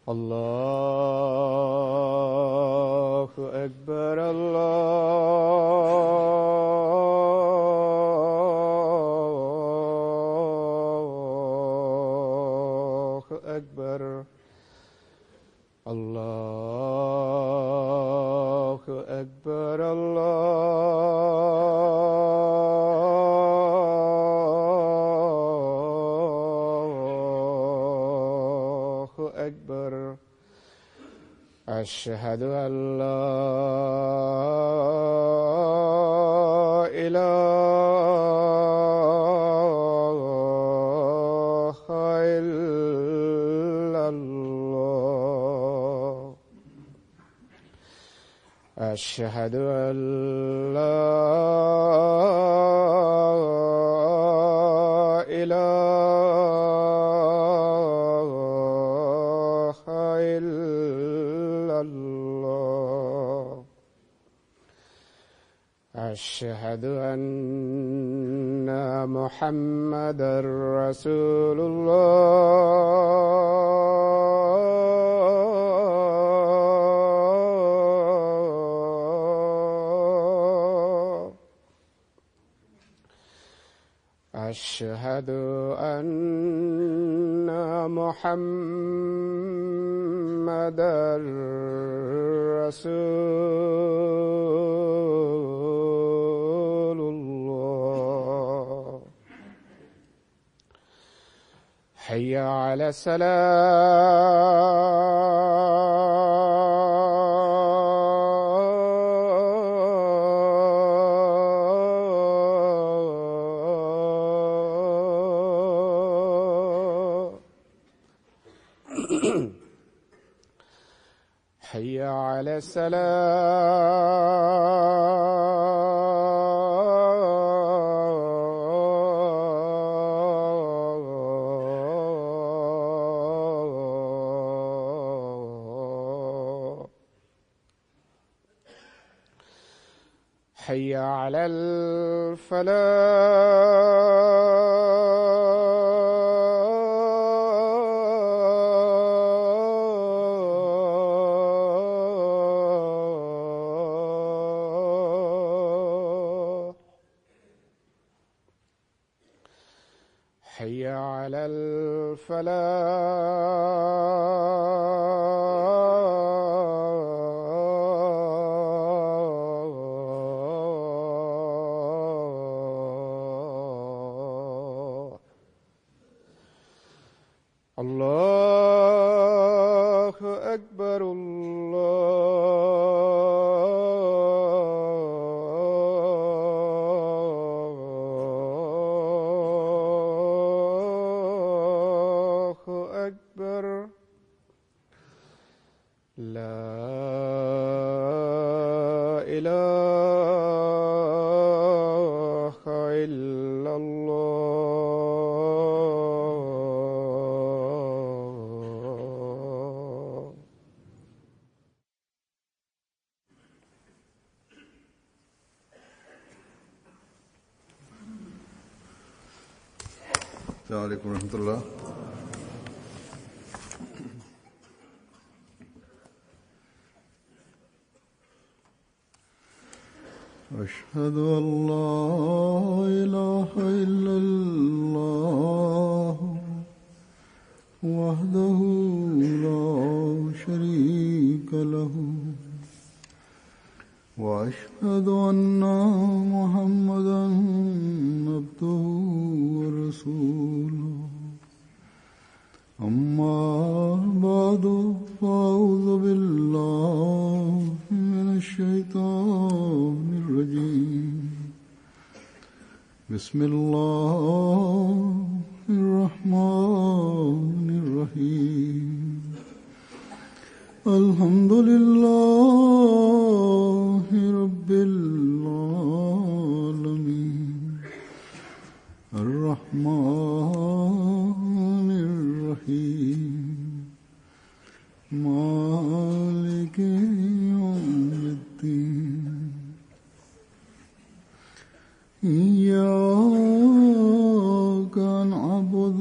الله أكبر الله أكبر الله أكبر الله أكبر. أشهد أن لا إله إلا الله. أشهد أن لا إله إلا الله. أشهد أن محمدًا رسول الله. أشهد أن محمدًا رسول الله. حي على الصلاة. حي على السلام. حي على الفلاح. حي على الفلاح. الله أكبر الله أكبر. لا إله إلا الله. السلام عليكم ورحمة الله. أشهد أن لا إله إلا الله وحده لا شريك له وأشهد أن محمدًا عبده ورسوله. أما بعد فأعوذ بالله من الشيطان الرجيم. بسم الله الرحمن الرحيم. الحمد لله رب العالمين. الرحمن الرحيم. مالك يوم الدين. إياك نعبد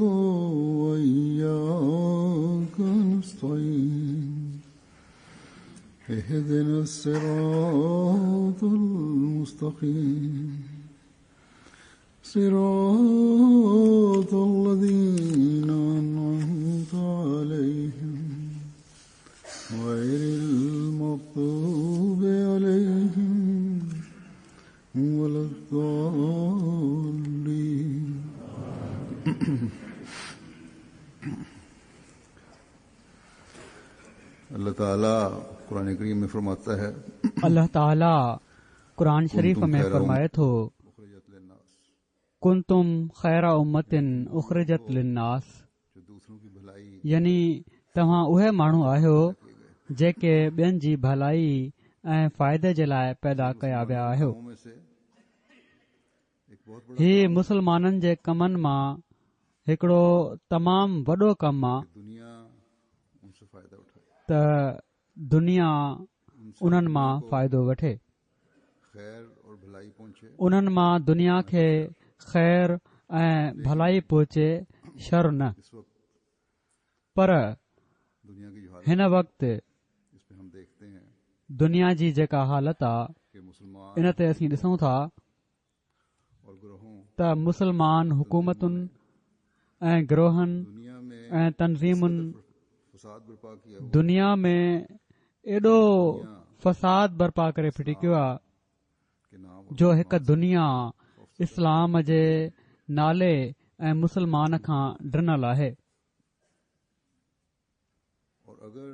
وإياك نستعين. اهدنا الصراط المستقيم صراط الذين أنعمت عليهم غير المغضوب عليهم ولا الضالين अल्लाह ताला कुरान करीम में फरमाता है अल्लाह ताला कुरान शरीफ में फरमाए थो कुंतुम खैरा उम्मतिन उखरिजत लिन्नास जो दूसरों की भलाई यानी तव्हां उहे माण्हू आहियो जेके ॿियनि जी भलाई ऐं फ़ाइदे जे लाइ पैदा कया विया आहियो। में से एक बहुत बड़ा ही मुसलमाननि जे कमनि मां हिकिड़ो तमामु वॾो कमु आहे दुनिया उनसे फायदा उठाए त दुनिया उन्हनि मां फ़ाइदो वठे, खैर और भलाई पहुंचे उन्हनि मां दुनिया खे ख़ैर ऐं भलाई पहुचे, शर न। इस वक्त पर दुनिया की जो हालत हिन वक़्तु इस पे हम देखते हैं दुनिया जी जेका हालत आहे कि मुसलमान इन ते असीं ॾिसूं था और ग्रोहों त मुसलमान हुकूमतुनि ऐं गिरोहनि दुनिया में ऐं तनज़ीमुनि फसाद बर्पा किया हुआ दुनिया में एॾो फ़साद बर्पा करे फिटी कयो आहे के नाम जो हिकु दुनिया इस्लाम जे नाले ऐं मुसलमान खां ड्रिनल आहे। और अगर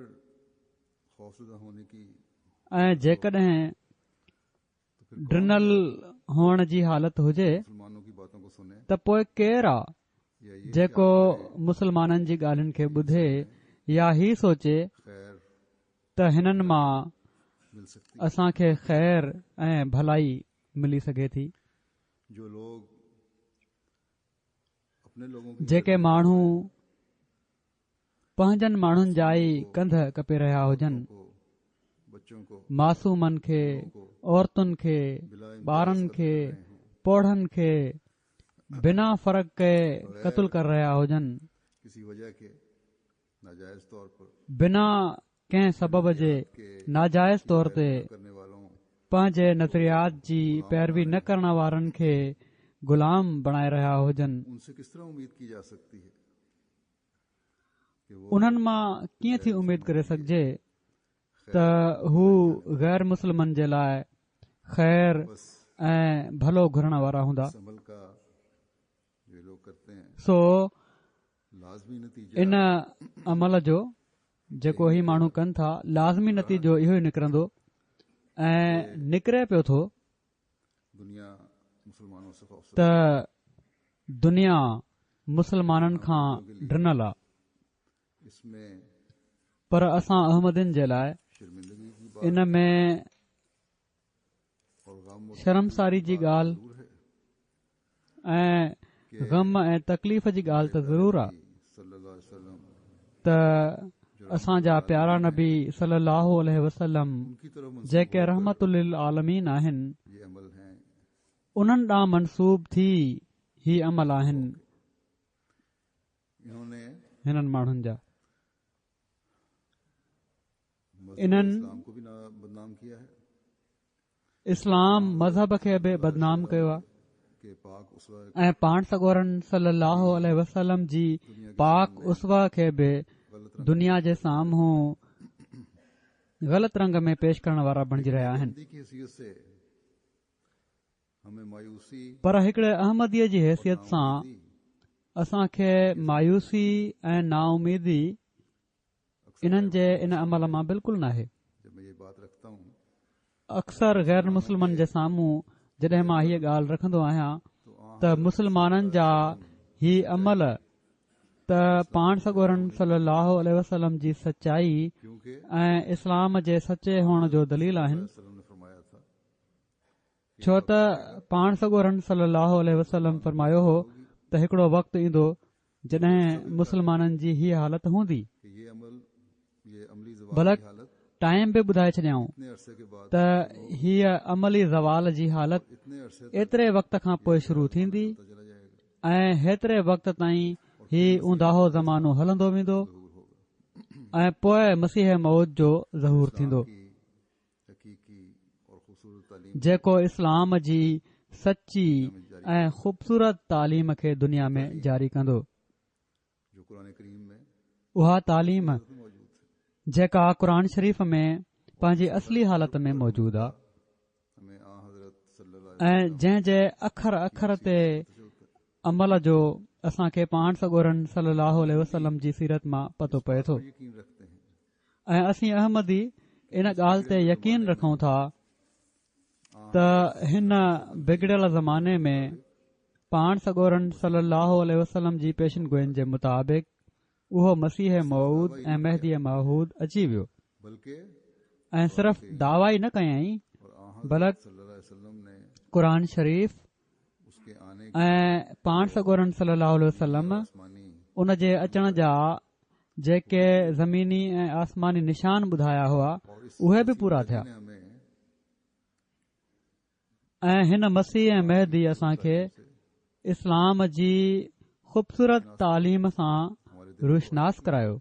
खौफज़दा होने की ऐं जेकॾहिं ड्रिनल हुअण जी हालत हुजे मुसलमानों की बातों को सुने त पोइ केरु आहे या ये जेको मुसलमाननि जी ॻाल्हियुनि खे ॿुधे या ही सोचे खैर त हिननि मां मिल सकती असांखे ख़ैर ऐं भलाई मिली सघे थी। जो लोग अपने लोगों की जेके माण्हू पंहिंजनि माण्हुनि जा ई कंध कपे रहिया हुजनि, को बच्चों को मासूमनि खे, औरतुनि खे, ॿारनि खे, पौढ़नि खे बिना फ़र्क़ के क़तल कर रहिया हुजनि, किसी वजह के नाजायज तौर पर बिना कंहिं सबब जे नाजाइज़ तौर ते करने वालों पंहिंजे नज़रियात जी पैरवी न करण वारनि खे ग़ुलाम बणाए रहिया हुजनि, उनसे किस तरह उम्मीद की जा सकती है कि वो उन्हनि मां कीअं थी उमेद करे सघिजे त हू गैर मुस्लिमनि जे लाइ ख़ैर ऐं भलो घुरण वारा हूंदा। इस अमल का जो लोग करते हैं सो लाजमी नतीजा इन अमल जो जेको ही माण्हू कनि था लाज़मी नतीजो इहो ई निकिरंदो ऐं निकिरे पियो थो दुनिया मुसलमानों से खौफ त दुनिया मुसलमाननि खां ड्रिनल आहे। इसमें पर असां अहमदिन जे लाइ शर्मिंदगी की बात इन में और गम और शर्मसारी जी ॻाल्हि जरूर है ऐं ग़म ऐं तकलीफ़ जी ॻाल्हि त ज़रूर आहे सल्लल्लाहु अलैहि वसल्लम त असांजा प्यारा नबी सल्लल्लाहु अलैहि वसल्लम उनकी तरफ मंसूब जेके रहमतुल आलमीन आहिनि ये अमल हैं उन्हनि ॾांहुं मनसूब थी ही अमल आहिनि इन्होंने हिननि माण्हुनि जा। मज़हब इन्हनि इस्लाम को भी बदनाम किया है इस्लाम मज़हब खे बि बदनाम कयो आहे कि पाक उसवा ऐं पाण सॻोरनि सल्लल्लाहु अलैहि वसल्लम जी पाक उसवा खे बि दुनिया जे साम्हूं ग़लति रंग में पेश करण वारा बणिजी रहिया आहिनि। की हैसियत से हमें मायूसी पर हिकिड़े अहमदीअ जी हैसियत सां असांखे मायूसी ऐं नाउमीदी इन्हनि जे इन अमल मां बिल्कुलु नाहे। जब मैं ये बात रखता हूँ अक्सर गैर मुस्लिमनि जे साम्हूं जॾहिं मां हीअ ॻाल्हि रखंदो आहियां त मुसलमाननि जा ही अमल त पाण सॻोरनि सल्लल्लाहु अलैहि वसल्लम जी सचाई क्योंकि ऐं इस्लाम जे सचे हुअण जो दलील आहिनि, वसल्लम ने फरमाया था छो त पाण सॻोरनि सल्लल्लाहु अलैहि वसल्लम फरमायो हो त हिकिड़ो वक़्तु ईंदो जॾहिं मुसलमाननि जी हीअ हालत हूंदी। कि ये अमली ज़वाल भला की हालत टाइम बि ॿुधाए छॾियाऊं इतने अरसे के बाद त हीअ अमली ज़वाल जी हालत इतने अरसे एतिरे वक़्त खां पोइ शुरू थींदी तक चला जाएगा ऐं हेतिरे वक़्त ताईं ही ऊंदाहो ज़मानो हलंदो वेंदो ऐं पोइ मसीह मौत जो ज़हूर थींदो। की जेको इस्लाम जी सची ऐं ख़ूबसूरत तालीम खे दुनिया में जारी कंदो। जो कुरान करीम में उहा तालीम मौजूद है। जेका क़ुर शरीफ़ में पंहिंजी असली हालत में मौजूदु आहे हमें हज़रत सल्लल्लाहु अलैहि ऐं जंहिं जे अखर अखर ते अमल जो असांखे पाण सॻोरनि सलाहु वसलम जी सीरत मां पतो पए थो। वसल्लम यकीन रखते हैं। ऐं असीं अहमदी इन ॻाल्हि ते यकीन रखूं था त हिन बिगड़ियल ज़माने में पाण सॻोरनि सलाहु वसलम जी पेशन गोइनि जे मुताबिक़ उहो मसीह मऊद ऐं मेहदी महूद अची वियो बल्कि ऐं सिर्फ़ दावा ई न कयईं बल्कि सल्लल्लाहु अलैहि वसल्लम ने क़ुर शरीफ़ उसके आने ऐं पाण सॻोरनि सलाहु वसलम आसमानी उन जे अचण जा जेके ज़मीनी ऐं आसमानी निशान ॿुधाया हुआ उहे बि पूरा थिया ने हमें ऐं हिन मसीह ऐं मेहदी असांखे इस्लाम जी ख़ूबसूरत तालीम सां रोशनास करायो।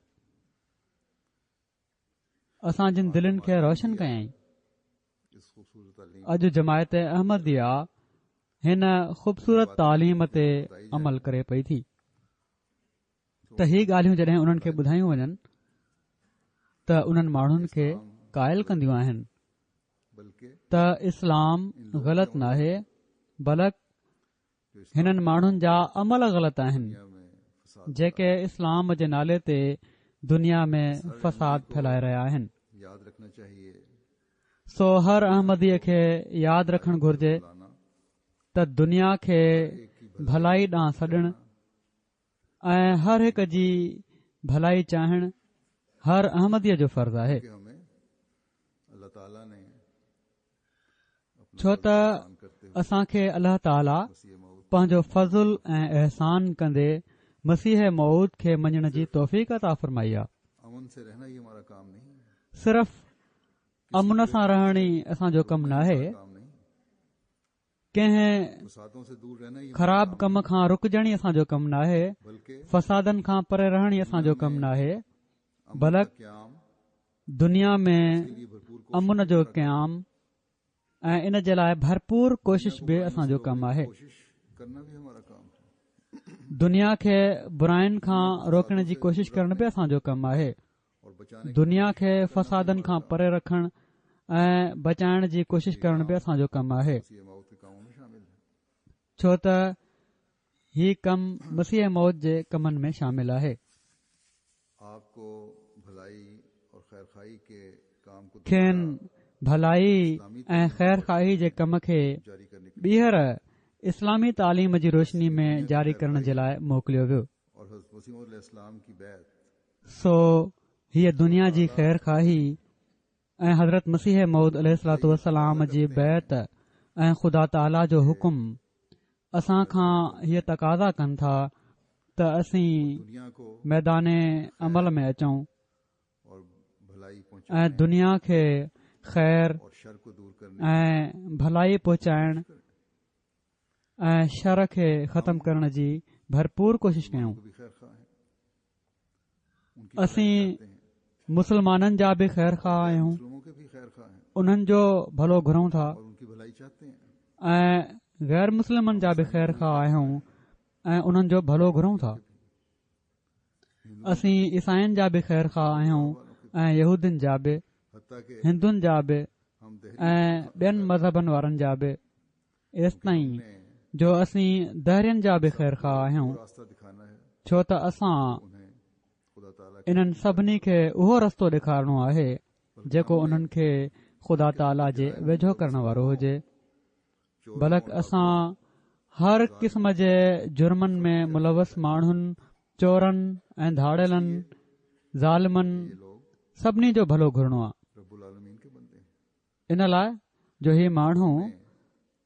असां जिन दिलनि खे रोशन कयईं। इस खूबसूरत तालीम अॼु जमायत अहमदिया हिन ख़ूबसूरत तालीम ते अमल करे पई थी त ही ॻाल्हियूं जॾहिं उन्हनि खे ॿुधायूं वञनि त उन्हनि माण्हुनि खे क़ाइल कंदियूं आहिनि बल्कि त इस्लाम ग़लति नाहे बल्कि हिननि माण्हुनि जा अमल ग़लति आहिनि दुनिया में फसाद जेके इस्लाम जे नाले ते दुनिया में फ़साद फैलाए रहिया आहिनि। याद रखना चाहिए। सो हर अहमदीअ खे यादि रखणु घुर्जे लाना त दुनिया खे भलाई ॾांहुं सॾणु ऐं हर हिक जी भलाई चाहिणु हर अहमदीअ जो फर्ज़ु आहे। कि हमें अल्लाह ताला ने छो त असांखे अल्लाह ताला मसीह मऊद पंहिंजो फज़ुल ऐं एहसान कंदे मसीह मऊद खे मञण जी तौफ़ीक़ अता फरमाई आहे। अमन से रहना ही हमारा काम नहीं है। सिर्फ़ अमुन सां रहण ई असांजो कमु नाहे, काम नहीं कंहिं फसादों से दूर रहना ही ख़राब कम खां रुकजण ई असांजो कमु नाहे, बल्कि फ़सादनि खां परे रहण ई असांजो कमु नाहे, बल्कि क्याम दुनिया में लिए भरपूर अमुन जो क़याम ऐं इन जे लाइ भरपूर कोशिश बि असांजो कमु आहे। कोशिश करना भी हमारा काम है। दुनिया खे बुराइनि खां रोकण जी कोशिश करण बि असांजो कमु आहे। और बचाने दुनिया खे फ़सादनि खां परे रखण ऐं बचाइण जी कोशिश करण बि असांजो कमु आहे। मसीह मऊद के कामों में शामिल है। छो त ही कमु मसीह मौत जे कमनि में शामिल आहे। आपको भलाई और खैर खाई के काम को खेनि भलाई ऐं ख़ैर खाही जे कम खे जारी करने के ॿीहर इस्लामी तालीम जी रोशनी में जारी करण जे लाइ मोकिलियो वियो। और हज़रत मसीह मऊद अलैहिस्सलाम की बैत सो हीअ दुनिया जी ख़ैर खाही ऐं हज़रत मसीह मऊद अलैहिस्सलातु वस्सलाम जी बैत ऐं ख़ुदा ताला जो हुकुम असां खां हीअ तक़ाज़ा कनि था त असीं दुनिया को मैदान अमल में अचूं और भलाई ऐं पहुंचाने दुनिया खे ख़ैर और शर को दूर करने ऐं भलाई पहुचाइण ऐं शर खे ख़तमु करण जी भरपूर कोशिश कयूं। को भी खैर खा है। उनकी असीं भलाई चाहते हैं। मुसलमाननि जा बि ख़ैर खां आहियूं, मुस्लिमों के भी खैर खा हैं उन्हनि जो भलो घुरूं था और उनकी भलाई चाहते हैं। ऐं गैर मुस्लिमनि जा बि ख़ैर खां आहियूं ऐं उन्हनि जो भलो घुरूं था। असीं ईसाइनि जा बि ख़ैर खां आहियूं ऐं यहूदियुनि जा बि, हत्ता के हिंदुनि जा बि हम दहरी ऐं ॿियनि मज़हबनि वारनि जा बि, एसि ताईं ने जो असीं दहरियनि जा बि ख़ैर खां आहियूं। रास्ता दिखाना है छो त असां उन्हें खुदा ताला इन्हनि सभिनी खे उहो रस्तो ॾेखारणो आहे जेको उन्हनि खे ख़ुदा ताला जे वेझो करण वारो हुजे। बल्कि असां हर क़िस्म जे जुर्मनि में मुलवस माण्हुनि, चोरनि ऐं धाड़ेलनि, ज़ालिमनि सभिनी जो भलो घुरणो आहे। रब्बुल आलमीन के बंदे हैं। इन लाइ जो ही माण्हू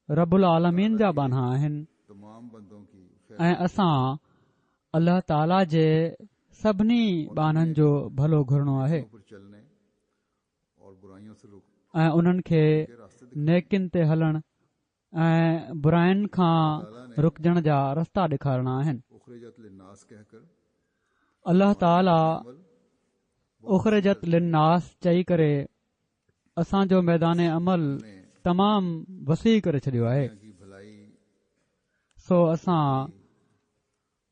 रबुल आलमीन जा बाना आहिनि तमाम बंदों की खैर ऐं असां अल्लाह ताला जे सभिनी बाननि जो भलो घुरणो आहे पर चलने और बुराइयों से रुक ऐं उन्हनि खे के रास्ते नेकिन ते हलण ऐं बुराइनि खां रुकजण जा रस्ता ॾेखारणा आहिनि। उखरिजत लिन्नास कहकर अल्लाह ताला उखरिजत लिन्नास चई करे असांजो मैदान अमल तमामु वसी करे छॾियो आहे। दुनिया की भलाई सो असां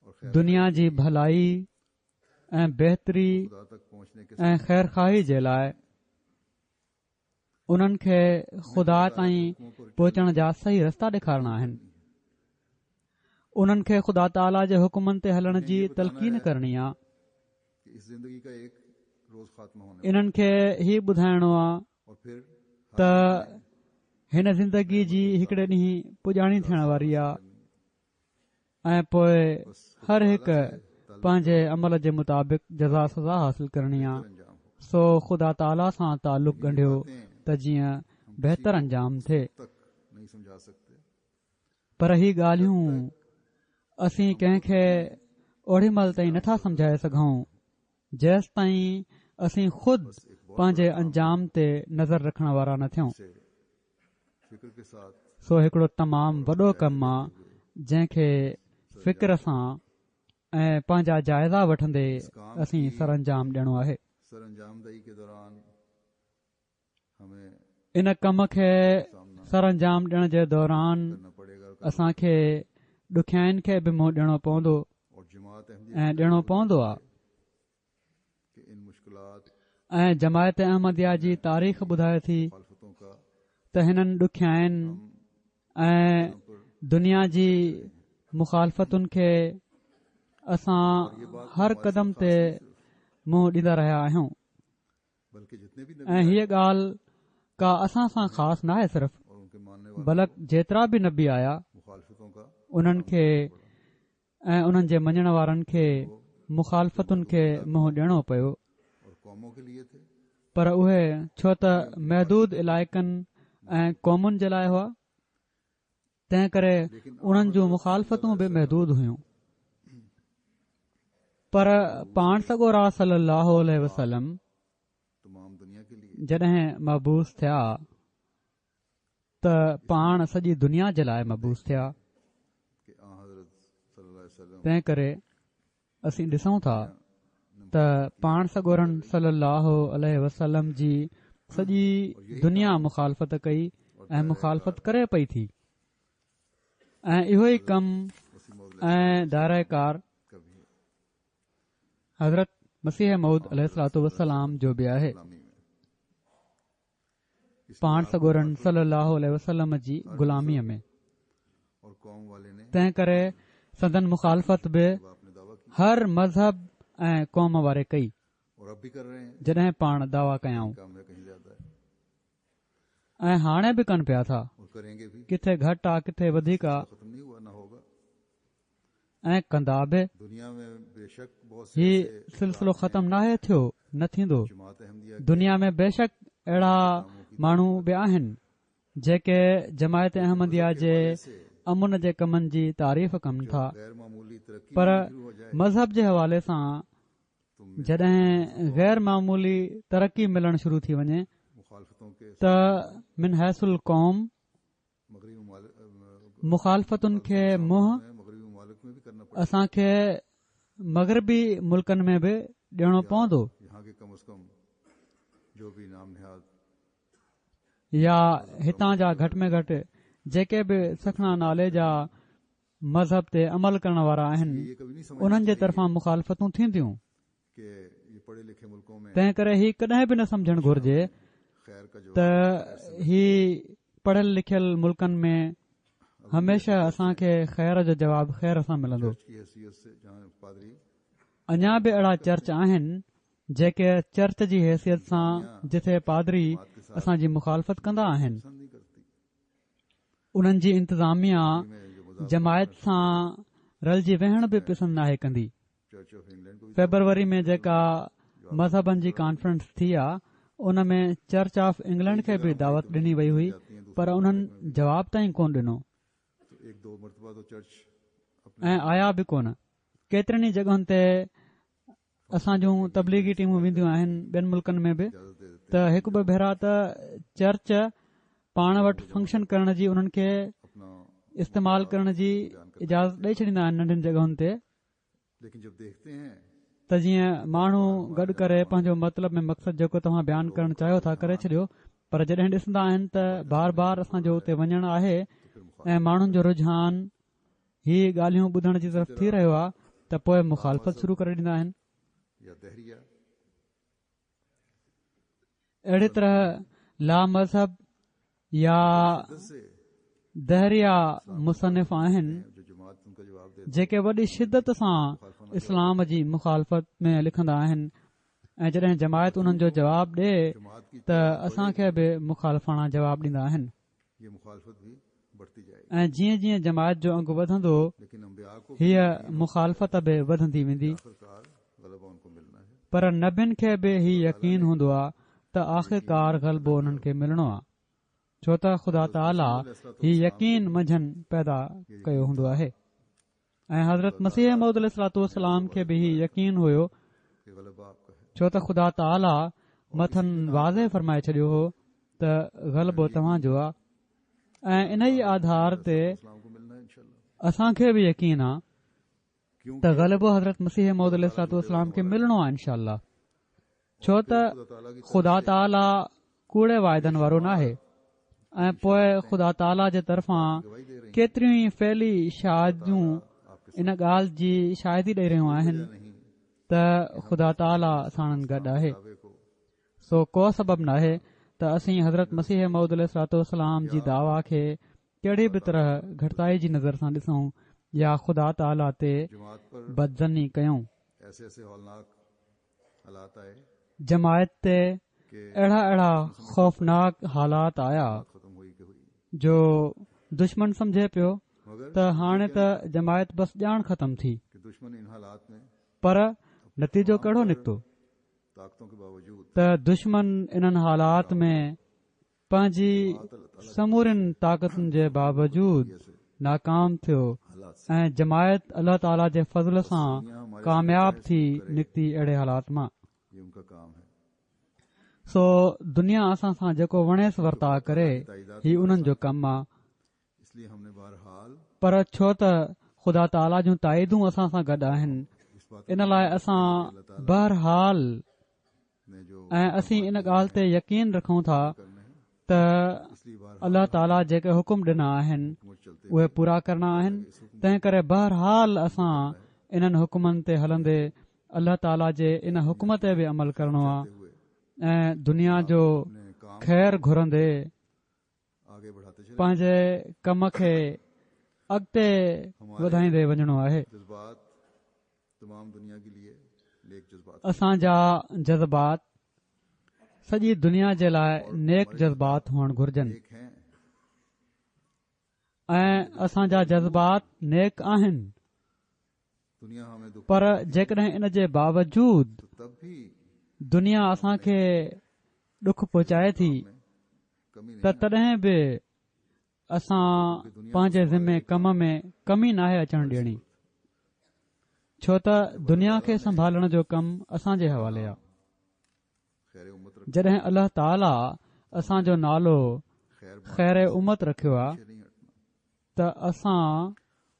और खैर दुनिया जी भलाई ऐं बहितरी खुदा तक पहुंचने के ऐं ख़ैर खाही जे लाइ उन्हनि खे ख़ुदा ताईं पहुचण जा सही रस्ता ॾेखारणा आहिनि। उन्हनि खे ख़ुदा ताला जे हुकुमनि ते हलण जी तलक़ीन करणी आहे। कि इस जिंदगी का एक रोज खात्मा होने इन्हनि खे ही ॿुधाइणो आहे और फिर त हिन ज़िंदगी जी हिकिड़े ॾींहुं पुॼाणी थियण वारी आहे ऐं पोइ हर हिकु पंहिंजे अमल जे मुताबिक़ जज़ा सज़ा हासिल करणी आहे। अंजाम हो सो ख़ुदा ताला सां तालुक़ ॻंढियो त जीअं बहितर अंजाम थिए। तक नहीं समझा सकते। पर ही ॻाल्हियूं असीं कंहिंखे ओड़ी महिल ताईं नथा समझाए सघूं जेसि ताईं असीं ख़ुदि पंहिंजे अंजाम ते नज़र रखण वारा न थियूं। से फिक्र के साथ सो हिकिड़ो तमामु वॾो कमु आहे जंहिंखे फ़िक्र सां ऐं पंहिंजा जाइज़ा वठंदे असीं सर अंजाम ॾियणो आहे। सर अंजामदही के दौरान हमें इन कम खे सर अंजाम ॾियण जे दौरान करना पड़ेगा असांखे ॾुखियाईनि खे बि मुंहुं ॾियणो पवंदो और जमात ऐं ॾियणो पवंदो आहे। कि इन मुश्किलात ऐं जमायत अहमदिया जी तारीख़ ॿुधाए थी मुखालफतों का त हिननि ॾुखियाईनि ऐं दुनिया जी मुखालफ़तुनि खे असां हर क़दम ते मुंहुं ॾींदा रहिया आहियूं। बल्कि जितने भी ऐं हीअ ॻाल्हि का असां सां ख़ासि न आहे सिर्फ़, और उनके मानने वाले बल्कि जेतिरा बि नबी आया मुखालफतों का उन्हनि खे ऐं उन्हनि जे मञण वारनि खे मुखालफ़तुनि खे मुंहुं ॾियणो पियो। और कौमों के लिए थे। पर उहे छो त महदूद इलाइक़नि ऐं क़ौमुनि जे लाइ हुआ, तंहिं करे उन्हनि जूं मुखालफ़तूं बि महदूद हुयूं। पर पाण सॻोरा सल्लल्लाहु अलैहि वसल्लम तमाम दुनिया के लिए जॾहिं मबूस थिया त पाण सॼी दुनिया जे लाइ मबूस थिया। कि हज़रत सल्लल्लाहु अलैहि वसल्लम तंहिं करे असीं ॾिसूं था त पाण सॻोरन सल्लल्लाहु अलैहि वसल्लम जी सॼी दुनिया मुखालफ़त कई ऐं मुखालफ़त करे पई थी। ऐं इहो ई कमु ऐं दायराकार कभी हज़रत मसीह मऊद अलैहिस्सलातु वस्सलाम जो बि आहे। इस्लामी में पाण सॻोरन सल्लल्लाहु अलैहि वसल्लम जी ग़ुलामीअ में। और कौम वाले ने तंहिं करे संदन मुखालफ़त बि आपने दावा किया हर मज़हब ऐं क़ौम वारे कई। और अब भी कर रहे हैं। जॾहिं पाण दावा कयाऊं काम है कहीं ज्यादा है ऐं हाणे बि कनि पिया था, और करेंगे भी। किथे घटि आहे किथे वधीक आहे खत्म नहीं हुआ ना होगा। ऐं कंदा बि। दुनिया में बेशक बहुत से ही ऐसे सिलसिलो ख़तमु नाहे थियो, न थींदो। जमात अहमदिया दुनिया में बेशक अहिड़ा माण्हू बि आहिनि जेके जमायत अहमदिया जे अमुन जे कमनि जी तारीफ़ कनि था। गैर मामूली तरक्की पर शुरू हो जाए मज़हब जे हवाले सां जॾहिं गैर मामूली तरक़ी मिलणु शुरू थी वञे मुखालफतों के त मिन हैसुल क़ौम मगरबी मुखालफ़तुनि खे मुंहुं मगरबी ममालिक में भी करना असांखे मग़रबी मुल्कनि में बि ॾियणो पवंदो, पड़ेगा। यहाँ के कम से कम जो भी नाम निहाद या हितां जा घटि में घटि जेके बि सखणा नाले जा मज़हब ते अमल करण वारा आहिनि ये कभी नहीं समझ उन्हनि जे तरफ़ां मुखालफ़तूं थींदियूं। कि ये पढ़े लिखे मुल्कों में तंहिं करे ही कॾहिं बि न समझणु घुर्जे खैर का त जवाब ही पढ़ियल लिखियल मुल्कनि में हमेशा असांखे ख़ैर जो जवाबु ख़ैर सां मिलंदो। की हैसियत से जहाँ पादरी अञा बि अहिड़ा चर्च आहिनि जेके चर्च जी हैसियत सां जिथे पादरी असांजी मुखालफ़त कंदा आहिनि। पसंद नहीं करती। उन्हनि जी इंतिज़ामिया में जो मज़ाक जमायत सां रलिजी वेहण बि पसंदि नाहे कंदी। चर्च ऑफ इंग्लैंड को भी फेबरवरी में जेका मज़हबनि जी कॉन्फ्रेंस थी आहे उन में चर्च ऑफ इंग्लैंड खे बि दावत ॾिनी वई हुई, पर उन्हनि जवाब ताईं कोन ॾिनो तो एक दो मरतबा तो चर्च ऐं आया बि कोन। केतिरनि ई जॻहियुनि ते असां जूं तबलीगी टीमूं वेंदियूं आहिनि ॿियनि मुल्कनि में बि, इजाजत दे देते त हिकु ॿ भेरा त चर्च पाण वटि फंक्शन करण जी उन्हनि खे अपना। इस्तेमाल करण जी इजाज़त ॾेई छॾींदा आहिनि नंढियुनि जॻहियुनि ते, लेकिन जब देखते हैं त जीअं माण्हू गॾु करे पंहिंजो मतिलब में मक़सद जेको तव्हां बयानु करणु चाहियो था करे छॾियो, पर जॾहिं ॾिसंदा आहिनि त बार बार असांजो उते वञणु आहे ऐं माण्हुनि जो रुझान ही ॻाल्हियूं ॿुधण जी तरफ़ थी रहियो आहे त पोइ मुखालफ़त शुरू करे ॾींदा आहिनि. या दहरिया अहिड़ी तरह ला मज़हब या से दहरिया मुसनिफ़ आहिनि जो जमात उनका जवाब दे जेके वॾी शिदत सां इस्लाम जी मुखालफ़त में लिखंदा आहिनि ऐं जॾहिं जमायत उन्हनि जो जवाबु ॾे जमात की त असांखे बि मुखालफ़ाना जवाबु ॾींदा आहिनि. ये मुखालफत भी बढ़ती जाएगी. ऐं जीअं जीअं जमायत जो अंगु वधंदो लेकिन अंबिया को हीअ मुखालफ़त बि वधंदी वेंदी. आखिरकार गलबा उनको मिलना है. पर नबियुनि खे बि ही यकीन हूंदो आहे त आख़िरकार ग़लबो उन्हनि खे मिलणो आहे, छो त ख़ुदा ताला ही यकीन मंझंदि पैदा कयो हूंदो आहे. ऐं हज़रत मसीह मौद अलैहिस्सलाम खे बि ही यकीन हुयो, कि गलबा आपका है. छो त ख़ुदा ताला मथनि वाज़े फरमाए छॾियो हो त ग़लबो तव्हांजो आहे. ऐं इन ई आधार ते इस्लाम को मिलना है इंशाल्लाह. असांखे बि यकीन आहे क्यों त ग़लबो हज़रत मसीह मौद अलैहिस्सलाम खे मिलणो आहे इनशा अल्लाह, छो त खुदा ताला की ख़ुदा ताला कूड़े वाइदनि वारो नाहे. ऐं पोइ ख़ुदा ताला जे तरफ़ां गवाही दे रही केतिरियूं ई फैली शादियूं इन ॻाल्हि जी शाहिदी ॾेई रहियूं आहिनि नहीं त ख़ुदा ताला साणनि गॾु आहे. दावे को सो को सबबु नाहे त असीं हज़रत मसीह मौद अलैहिस्सलाम जी दावा खे कहिड़ी बि तरह घटिताई जी नज़र सां ॾिसूं या ख़ुदा ताला ते जमात पर बदज़नी कयूं. ऐसे ऐसे हौलनाक हालात आए जमायत ते कि अहिड़ा अहिड़ा ख़ौफ़नाक हालात आया खत्म हुई कि हुई. जो दुश्मन सम्झे पियो मगर त हाणे त जमायत बस ॼाण ख़तम थी. कि दुश्मन इन हालात में पर नतीजो कहिड़ो निकितो ताकतों के बावजूद त दुश्मन इन्हनि हालात में पंहिंजी समूरिन ताक़तुनि जे बावजूद नाकाम थियो हालात से ऐं जमायत अल्लाह ताला जे फज़ल सां कामयाब थी निकिती अहिड़े हालात मां. ये उनका काम है. सो दुनिया असां सां जेको वणेस वर्ता करे ही उन्हनि जो कमु आहे. इसलिए हमने बहरहाल पर छो त ख़ुदा ताला जूं ताइदूं असां सां गॾु आहिनि, इस बात इन लाइ असां बहरहाल ने जो ऐं असीं इन ॻाल्हि ते यकीन रखूं था करने हैं त इसलिए बहरहाल अल्लाह ताला जेके हुकुम ॾिना आहिनि मुझ चलते उहे पूरा करणा आहिनि. तंहिं करे बहरहाल असां इन्हनि हुकुमनि ते हलंदे अल्लाह ताला जे इन हुकुम ते बि अमल करणो आहे हुए ऐं दुनिया जो अपने काम ख़ैर घुरंदे आगे बढ़ाते चले. पंहिंजे कम खे अॻिते वधाईंदे वञणो आहे. जज्बात तमाम दुनिया के लिए नेक जज्बात असांजा जज़्बात सॼी दुनिया जे लाइ नेक जज़्बात हुअणु घुर्जनि एक हैं. ऐं असांजा जज़्बात नेक आहिनि. दुनिया हमें दुख पर जेकॾहिं इन जे बावजूद तो तब भी दुनिया असांखे ॾुख पहुचाए थी कमी त तॾहिं बि असां पंहिंजे ज़िमे कम में कमी नाहे अचणु ॾियणी, छो त दुनिया खे संभालण जो कमु असांजे हवाले आहे. खैर उम्मत रख जॾहिं अल्लाह ताला असांजो नालो खैर ख़ैर उमत रखियो आहे से नहीं हटना. त असां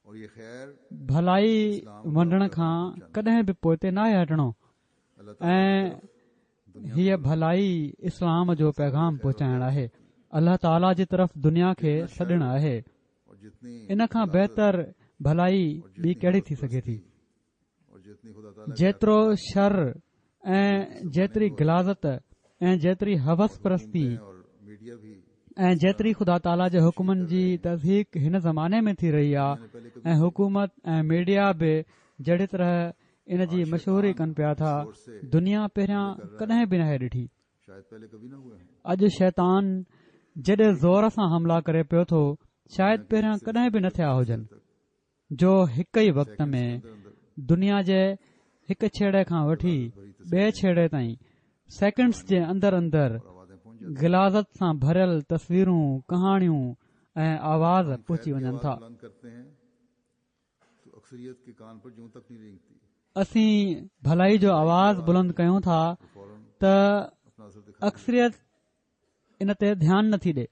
और ये खैर भलाई वंडण खां कॾहिं बि पोइ ते नाहे हटणो अल्लाह ऐं हीअ भलाई इस्लाम जो पैगाम पहुचाइण आहे. अल्लाह ताला जी तरफ़ दुनिया खे सॾणु आहे. और जितनी इन खां बहितर भलाई ॿी कहिड़ी थी सघे थी. और जितनी खुदा ताला जेतिरो शर ऐं जेतिरी गिलाज़त ऐं जेतिरी हवस परस्ती और मीडिया भी ऐं जेतिरी ख़ुदा ताला जे हुकुमनि जी तज़हीक हिन ज़माने में थी रही आहे ऐं हुकूमत ऐं मीडिया बि जहिड़ी तरह इन जी मशहूरी कनि पिया था, दुनिया पहिरियां कॾहिं बि नाहे ॾिठी. शायद पहले कभी ना हुए हैं. अॼु शैतान जॾहिं ज़ोर सां हमला करे पियो थो, शायदि पहिरियां कॾहिं बि न थिया हुजनि, जो हिक ई वक़्त में दुनिया जे हिक छेड़े खां वठी ॿिए छेड़े ताईं सेकंड्स जे अंदर अंदर आवाजें पहुंच गिलाज़त सां भरियल तस्वीरूं, कहाणियूं ऐं आवाज़ पहुची वञनि था. बुलंद करते हैं तो अक्सरियत के कान पर जूं तक नहीं रेंगती. असीं भलाई जो आवाज़ बुलंद कयूं था फौरन त अपना असर दिखा. अक्सरियत इन ते ध्यानु नथी ॾे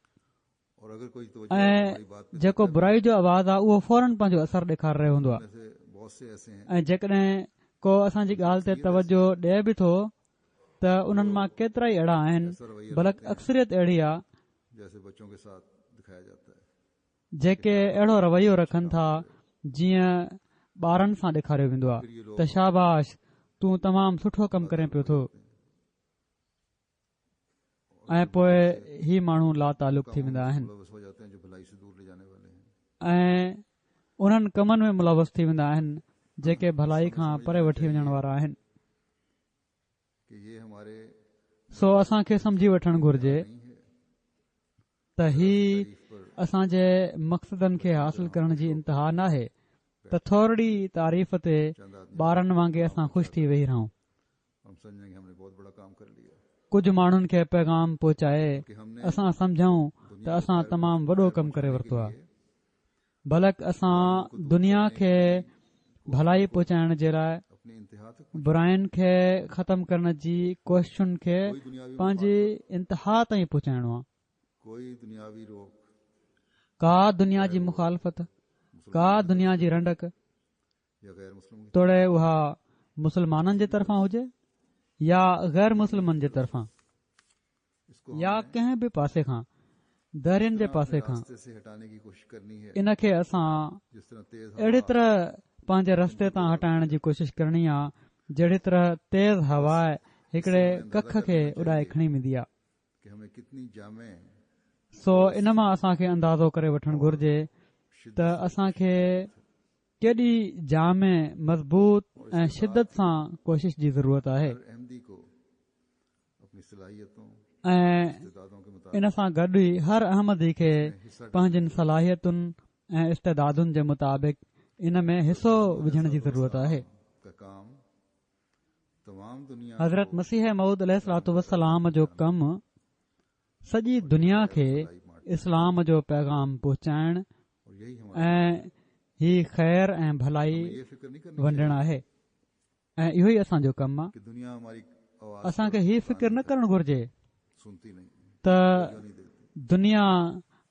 और अगर कोई तो ऐं जेको बुराई जो आवाज़ आहे उहो फौरन पंहिंजो असरु ॾेखारे रहियो हूंदो आहे. से बहुत से ऐसे हैं ऐं जेकॾहिं को असांजी ॻाल्हि ते तवजो ॾिए बि थो त उन्हनि मां केतिरा ई अहिड़ा आहिनि बल्कि अक्सरियत अहिड़ी आहे जैसे बच्चों के साथ दिखाया जाता है। जेके अहिड़ो रवैयो रखनि था जीअं ॿारनि सां ॾेखारियो वेंदो आहे त शाबाश तूं तमामु सुठो कमु करे पियो थो, ऐं पोइ ही माण्हू लातालुक थी वेंदा आहिनि मुलव्वस हो जाते हैं जो भलाई से दूर ले जाने वाले हैं। ऐं उन्हनि कमनि में मुलवस थी वेंदा आहिनि जेके भलाई खां परे वठी वञण वारा आहिनि। कि ये हमारे सो असांखे सम्झी वठणु घुर्जे त ही असांजे मक़सदनि खे हासिल करण जी इंतिहा नाहे त थोरी तारीफ़ ते ॿारनि वांगुरु असां ख़ुशि थी वेही रहूं। हम समझेंगे हमने बहुत बड़ा काम कर लिया, कुझु माण्हुनि खे पैगाम पहुचाए कि हमने असां सम्झूं त असां तमामु वॾो कमु करे वरितो आहे, बल्कि असां दुनिया खे भलाई पहुचाइण जे लाइ अपनी इंतहा तक बुराइनि खे ख़तमु करण जी कोशिशुनि खे कोई दुनियावी पंहिंजी इंतिहा ताईं पहुचाइणो आहे। कोई दुनियावी रोक का दुनिया जी मुखालफ़त, का दुनिया जी रंडक या गैर मुस्लिम की तोड़े उहा मुसलमाननि जे तरफ़ां हुजे या गैर मुस्लिमनि जे तरफ़ां इसको या कंहिं बि पासे खां दरियुनि जे पासे खां रास्ते से हटाने की कोशिश करनी है। इन खे असां जिस तरह तेज अहिड़ी तरह पंहिंजे रस्ते तां हटाइण जी कोशिश करणी आहे जहिड़ी तरह तेज़ हवा हिकिड़े कख खे उॾाए खणी वेंदी आहे। कि हमें कितनी जामे सो इन मां असांखे अंदाज़ो करे वठणु घुर्जे त असांखे केॾी जामे मज़बूत ऐं शिदत सां कोशिश जी ज़रूरत आहे हर अहमदी को अपनी सलाहियतों ऐं इस्तेदादों के मुताबिक इन सां गॾु ई हर अहमदी खे पंहिंजनि सलाहियतुनि ऐं इस्तेदादुनि जे मुताबिक़ इन में हिसो विझण जी ज़रूरत आहे। का काम तमाम दुनिया हज़रत मसीह मऊद अलैहिस्सलातु वस्सलाम जो कमु सॼी दुनिया खे इस्लाम जो पैगाम पहुचाइण और यही हमारा ऐं ही ख़ैर ऐं भलाई ये फिक्र नहीं करनी वंडण आहे ऐं इहो ई असांजो कमु आहे। कि दुनिया हमारी आवाज असांखे ही फिकिर न करणु घुर्जे सुनती नहीं, त जो नहीं देती। दुनिया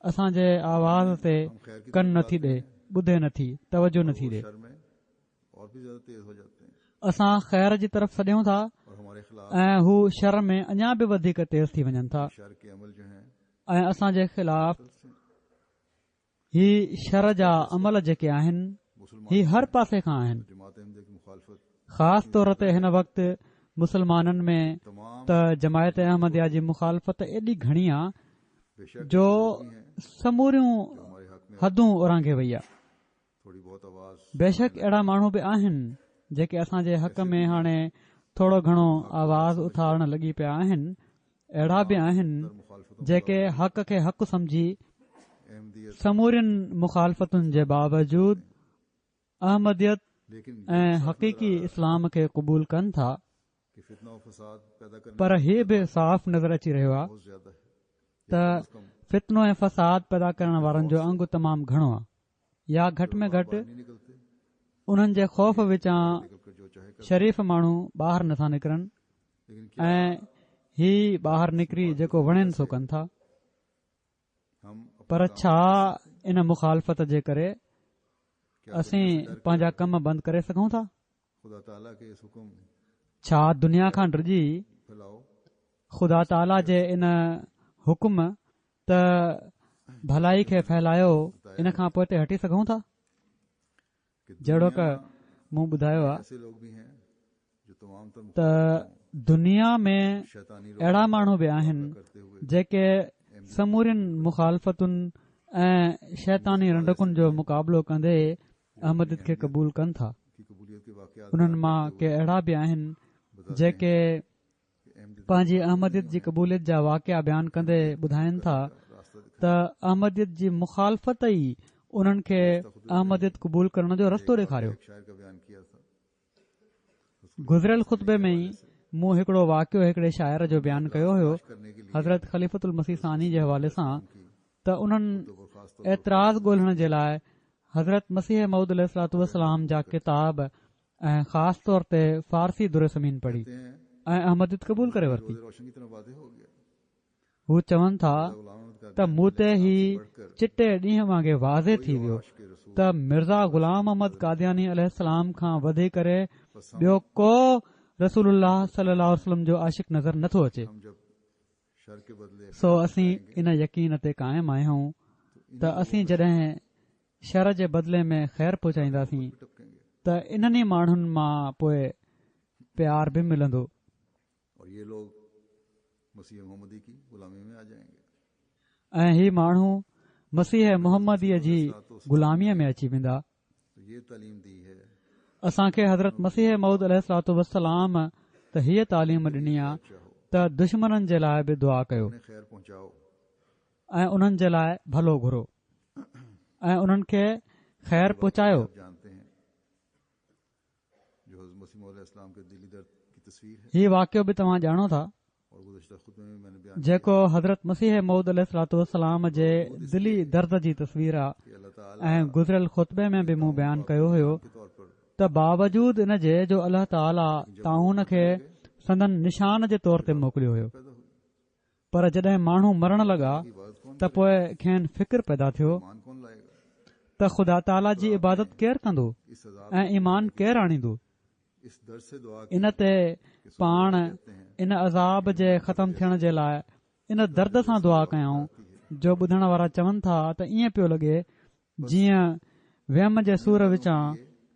असांजे आवाज़ ते हम खैर की कन नथी ॾे, ॿुधे नथी, तवजो नथी ॾे। शर में और भी ज्यादा तेज हो जाते हैं असां ख़ैर जी तरफ़ सॾियूं था और हमारे खिलाफ ऐं हू शर में अञा बि वधीक तेज़ थी वञनि था शर के अमल जो हैं ऐं असांजे ख़िलाफ़ ही शर जा अमल जेके आहिनि ही हर पासे खां आहिनि। जमात अहमदिया की मुखालफत ख़ासि तौर ते हिन वक़्तु मुसलमाननि में तमाम त जमायत अहमदिया जी मुखालफ़त एॾी घणी आहे बेशक जो भी हैं समूरियूं जो हमारे हक में हदूं उरांघे वई आहे। थोड़ी बहुत आवाज बेशक अहिड़ा माण्हू बि आहिनि जेके असांजे हक़ में हाणे थोरो घणो आवाज़ उथारण लॻी पिया आहिनि। अहिड़ा बि आहिनि मुखालफतों जेके हक़ खे हक़ समझी अहमदियत समूरियुनि मुखालफ़तुनि जे बावजूद अहमदियत लेकिन ऐं हक़ीक़ी इस्लाम खे क़बूल कनि था, कि फितना और फसाद पैदा करने पर हीउ बि साफ़ नज़र अची रहियो आहे बहुत ज्यादा है। त फितनो ऐं फसाद पैदा करण वारनि जो अंग तमामु घणो आहे, या घटि में घटि नहीं निकलते, उन्हनि जे ख़ौफ़ विचां निकल कर जो चाहे कर, शरीफ़ माण्हू ॿाहिरि नथा निकिरनि लेकिन क्या ऐं ही ॿाहिरि निकिरी जेको वणेनि सो कनि था। हम पर छा इन मुखालफ़त जे करे असीं पंहिंजा कम बंदि करे सघूं था? खुदा ताला के इस हुक्म छा दुनिया खां डिॼी फैलाओ ख़ुदा ताला जे इन हुकुम त भलाई खे फैलायो इन खां पोइ ते हटी सघूं था? कि जहिड़ो क मूं ॿुधायो आहे ऐसे लोग भी हैं जो तमाम तर त दुनिया में शैतानी अहिड़ा माण्हू बि आहिनि करते हुए जेके समूरियुनि मुखालफ़तुनि ऐं शैतानी रंडकुनि जो मुक़ाबिलो कंदे अहमदियत खे क़बूल कनि था। की कबूलियत के वाक़यात उन्हनि मां के अहिड़ा बि आहिनि जेके पंहिंजी अहमदियत जी क़बूलियत जा वाक़िया बयानु कंदे ॿुधाइनि था रास्ता दिखा त अहमदियत जी मुखालफ़त ई उन्हनि खे अहमदियत क़बूल करण जो रस्तो ॾेखारियो। एक शायर का बयान किया था गुज़िरियल ख़ुतबे में ई मूं हिकिड़ो वाक़ियो हिकिड़े शाइर जो बयानु कयो हुयो करने के लिए हज़रत ख़लीफ़तुल मसीह सानी जे हवाले सां त उन्हनि तो खास तौर एतिराज़ ॻोल्हण जे लाइ हज़रत मसीह मऊद अलैहिस्सलातु वस्सलाम जा किताब ऐं ख़ासि तौर ते फ़ारसी दुर समीन पढ़ी पे हैं ऐं अहमदियत क़बूल करे वरिती। रोज़े रोशन की तरह वादे हो गया हू चवनि था गुलाम अहमद त मूं ते ही चिटे ॾींहं वांगुरु वाज़े थी वियो के रसूल त मिर्ज़ा ग़ुलाम अहमद कादियानी अलैहिस्सलाम खां वधी करे ॿियो को रसूलुल्लाह सल्लल्लाहु अलैहि वसल्लम जो आशिक नज़र नथो अचे। हम जब शर के बदले सो असीं इन यकीन ते क़ाइमु आहियूं त असीं जॾहिं शर जे बदिले में ख़ैर पहुचाईंदासीं टपकेंगे त इन्हनि माण्हुनि मां पोइ प्यार बि मिलंदो और ये लोग मसीह मोहम्मदी की गुलामी में आ जाएंगे। ऐं ही माण्हू मसीह मुहम्मदीअ जी ग़ुलामीअ में अची वेंदा। तो ये तालीम दी है असांखे हज़रत मसीह मऊद अलैहिस्सलातु वस्सलाम त हीअ तालीम ॾिनी आहे त दुश्मननि जे लाइ बि दुआ कयो उन्हें खैर पहुंचाओ ऐं उन्हनि जे लाइ भलो घुरो ऐं उन्हनि खे ख़ैर पहुचायो। आप जानते हैं जो हज़रत मसीह मौद अलैहिस्सलाम के दिली दर्द की तस्वीर है हीउ वाक़ियो बि तव्हां ॼाणो था और गुज़िश्ता खुतबे में मैंने बयान जेको हज़रत मसीह मऊद अलैहिस्सलातु वस्सलाम जे दिली दर्द जी तस्वीर आहे किया कि अल्लाह ताला ऐं गुज़िरियल ख़ुतबे में बि मूं बयानु कयो हुयो के तौर पर त बावजूद इन जे जो अल्लाह ताला ताउन खे संदन निशान जे तौर ते मोकिलियो हुयो, पैदा हुई पर जॾहिं माण्हू मरण लॻा इबादत कौन त पोइ खेनि फिक्र पैदा थियो ईमान कौन लाएगा। त ख़ुदा ताला जी इबादत केरु कंदो इस अजाब ऐं ईमान केरु आणींदो। इस दर्द से दुआ इन ते पाण इन अज़ाब जे ख़तम थियण जे लाइ इन दर्द सां दुआ कयऊं जो ॿुधण वारा चवनि था त ईअं पियो लॻे जीअं वियम जे सूर विचां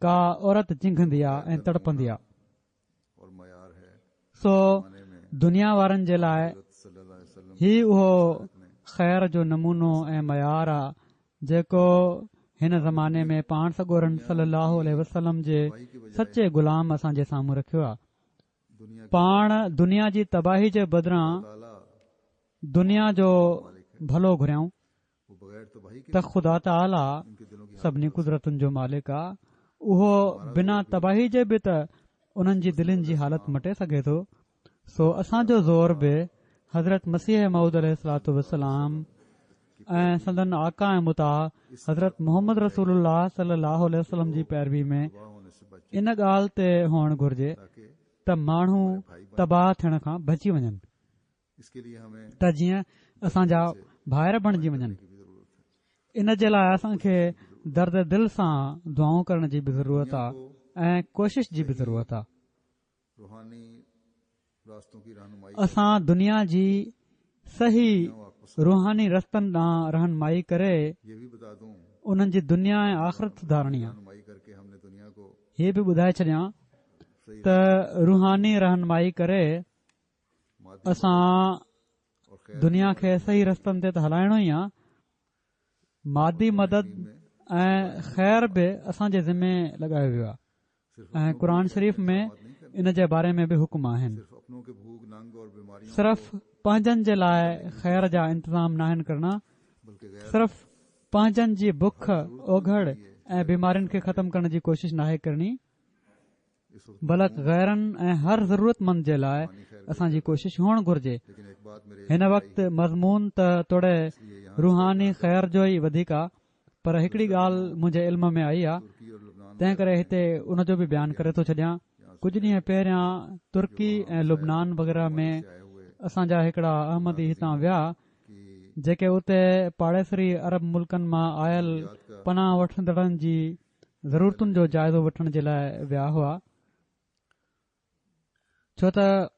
का औरत चिंघंदी आहे ऐं तड़पंदी आहे। और मयार है सो माने में दुनिया वारनि जे लाइ सल्लल्लाहु अलैहि वसल्लम ही उहो ख़ैर जो नमूनो ऐं मयार आहे जेको हिन ज़माने में पाण सॻोरन सल्लल्लाहु अलैहि वसल्लम जे सचे ग़ुलाम असांजे साम्हूं रखियो आहे। दुनिया पाण दुनिया जी तबाही जे बदिरां ताला दुनिया जो भलो घुरियऊं वो बगैर तबाही के त ख़ुदा ताला इनके दिलों की सभिनी कुदरतुनि जो मालिक आहे। उहो बिना तबाही जे बि त उन्हनि जी दिलनि जी हालत मटे सघे थो। सो असांजो ज़ोर बि हज़रत मसीह मऊद अलैहिस्सलातु वस्सलाम ऐं संदन आका ऐं मुता हज़रत मोहम्मद रसूलुल्लाह सल्लल्लाहु अलैहि वसल्लम जी पैरवी में तबाह होने से बच इन ॻाल्हि ते हुअणु घुर्जे ताकि त माण्हू तबाह थियण खां बची वञनि इसके लिए हमें त जीअं असांजा भाइर बणिजी वञनि। की भी जरूरत है। इन जे लाइ असांखे दर्द दिल सां दुआऊं करण जी बि ज़रूरत आहे ऐं कोशिश जी बि ज़रूरत आहे। रूहानी रास्तों की रहनुमाई असां दुनिया जी सही वापस रूहानी रस्तनि ॾांहुं रहनुमाई करे ये भी बता दूं उन्हनि जी दुनिया ऐं आख़िरत सुधारणी आहे। रहनुमाई करके हमने दुनिया को हीअ बि ॿुधाए छॾियां सही त रूहानी रहनुमाई करे मादी असां और खैर दुनिया खे सही रस्तनि ते त हलाइणो ई आहे, मादी मदद ऐं ख़ैर बि असांजे ज़िमे लॻायो वियो आहे सिर्फ ऐं क़ुर शरीफ़ में इन जे बारे में बि हुकुम आहिनि। सिर्फ अपनों के भूख नंग और बीमारियों सिर्फ़ पंहिंजनि जे लाइ ख़ैर जा इंतज़ाम नाहिनि करणा, बल्कि गैर सिर्फ़ पंहिंजनि जी बुख ओघड़ ऐं बीमारियुनि खे ख़तम करण जी कोशिश नाहे करणी, इस वक्त बल्कि गैरनि ऐं हर ज़रूरतमंद जे लाइ असांजी कोशिश हुअणु घुर्जे। लेकिन एक बात मेरे हिन वक़्तु मज़मून त तोड़े रूहानी ख़ैर जो ई वधीक आहे, पर हिकिड़ी ॻाल्हि मुंहिंजे इल्म में आई आहे, तुर्की और लबनान तंहिं करे हिते उनजो बि बयानु करे थो छॾियां। कुझु ॾींहं पहिरियां तुर्की ऐं लुबनान वग़ैरह में से आए हुए असांजा हिकिड़ा अहमदी हितां विया कि जेके उते पाड़ेसरी अरब मुल्कनि मां आयल पनाह वठंदड़नि जी ज़रूरतुनि जो जाइज़ो वठण जे लाइ विया हुआ, छो त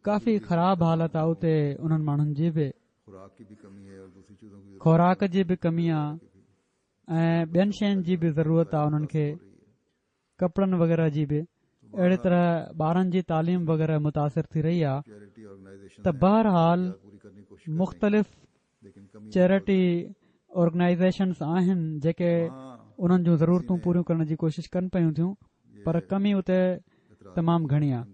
काफ़ी ख़राब हालत आहे उते उन्हनि माण्हुनि जी बि, खुराक की भी कमी है और दूसरी चीजों की खुराक जी बि कमी आहे ऐं ॿियनि शयुनि जी बि ज़रूरत आहे उन्हनि खे, कपिड़नि वग़ैरह जी बि। अहिड़ी तरह ॿारनि जी तालीम वग़ैरह मुतासिर थी रही आहे। चैरिटी ऑर्गेनाइजेशन त बहरहाल पूरी करने की कोशिश मुख़्तलिफ़ लेकिन कमी चैरिटी ऑर्गेनाइज़ेशन्स आहिनि जेके उन्हनि जूं ज़रूरतूं पूरियूं करण जी कोशिश कनि पियूं थियूं, पर कमी उते तमामु घणी आहे।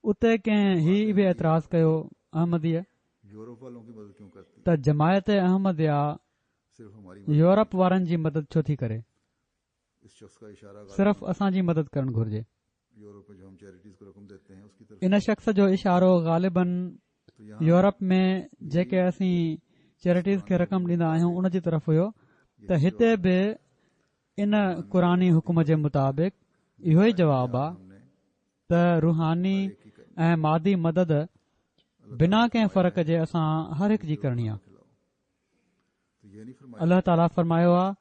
उते कंहिं हीउ बि एतिराज़ कयो अहमदीअ यूरोप वालों की मदद क्यों करती त जमायत अहमदिया सिर्फ हमारी यूरोप वारनि जी मदद छो थी करे, इस शख्स का इशारा सिर्फ़ असांजी मदद करणु घुर्जे। यूरोप में जो हम चैरिटीज को रकम देते हैं उसकी तरफ इन शख़्स जो इशारो ग़ालिबन तो यहाँ यूरोप में जेके असीं चैरिटीज़ खे रक़म ॾींदा आहियूं उन जी तरफ़ हुयो त हिते बि इन क़ुरानी हुकुम जे मुताबिक़ इहो ई जवाबु आहे हमने त रूहानी ऐं मादी मदद बिना कंहिं फ़र्क़ जे असां हर हिकु जी करणी आहे। तो ये नहीं फरमाया अल्लाह ताला फरमायो आहे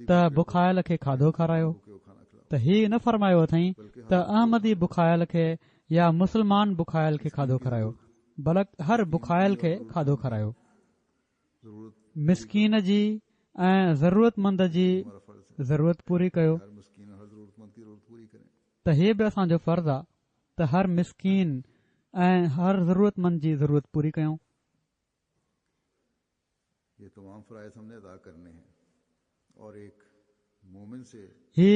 त बुखायल खे खाधो खारायो, कि वो खाना खिलाओ त हीउ न फरमायो अथई त अहमदी बुखायल खे या मुस्लमान बुखायल खे खाधो खारायो, बल्कि हर बुखायल खे खाधो खारायो। जरूरत मिसकीन जी ऐं ज़रूरतमंद जी हमारा फर्ज है, ज़रूरत पूरी कयो। हर मिस्कीन और हर जरूरतमंद की जरूरत पूरी करें। त हे बि असांजो फर्ज़ आहे त हर मिसकीन ऐं हर ज़रूरतमंद जी ज़रूरत पूरी कयूं। ये तमाम फ़राइज़ हमने अदा करने हैं और एक मोमिन से ही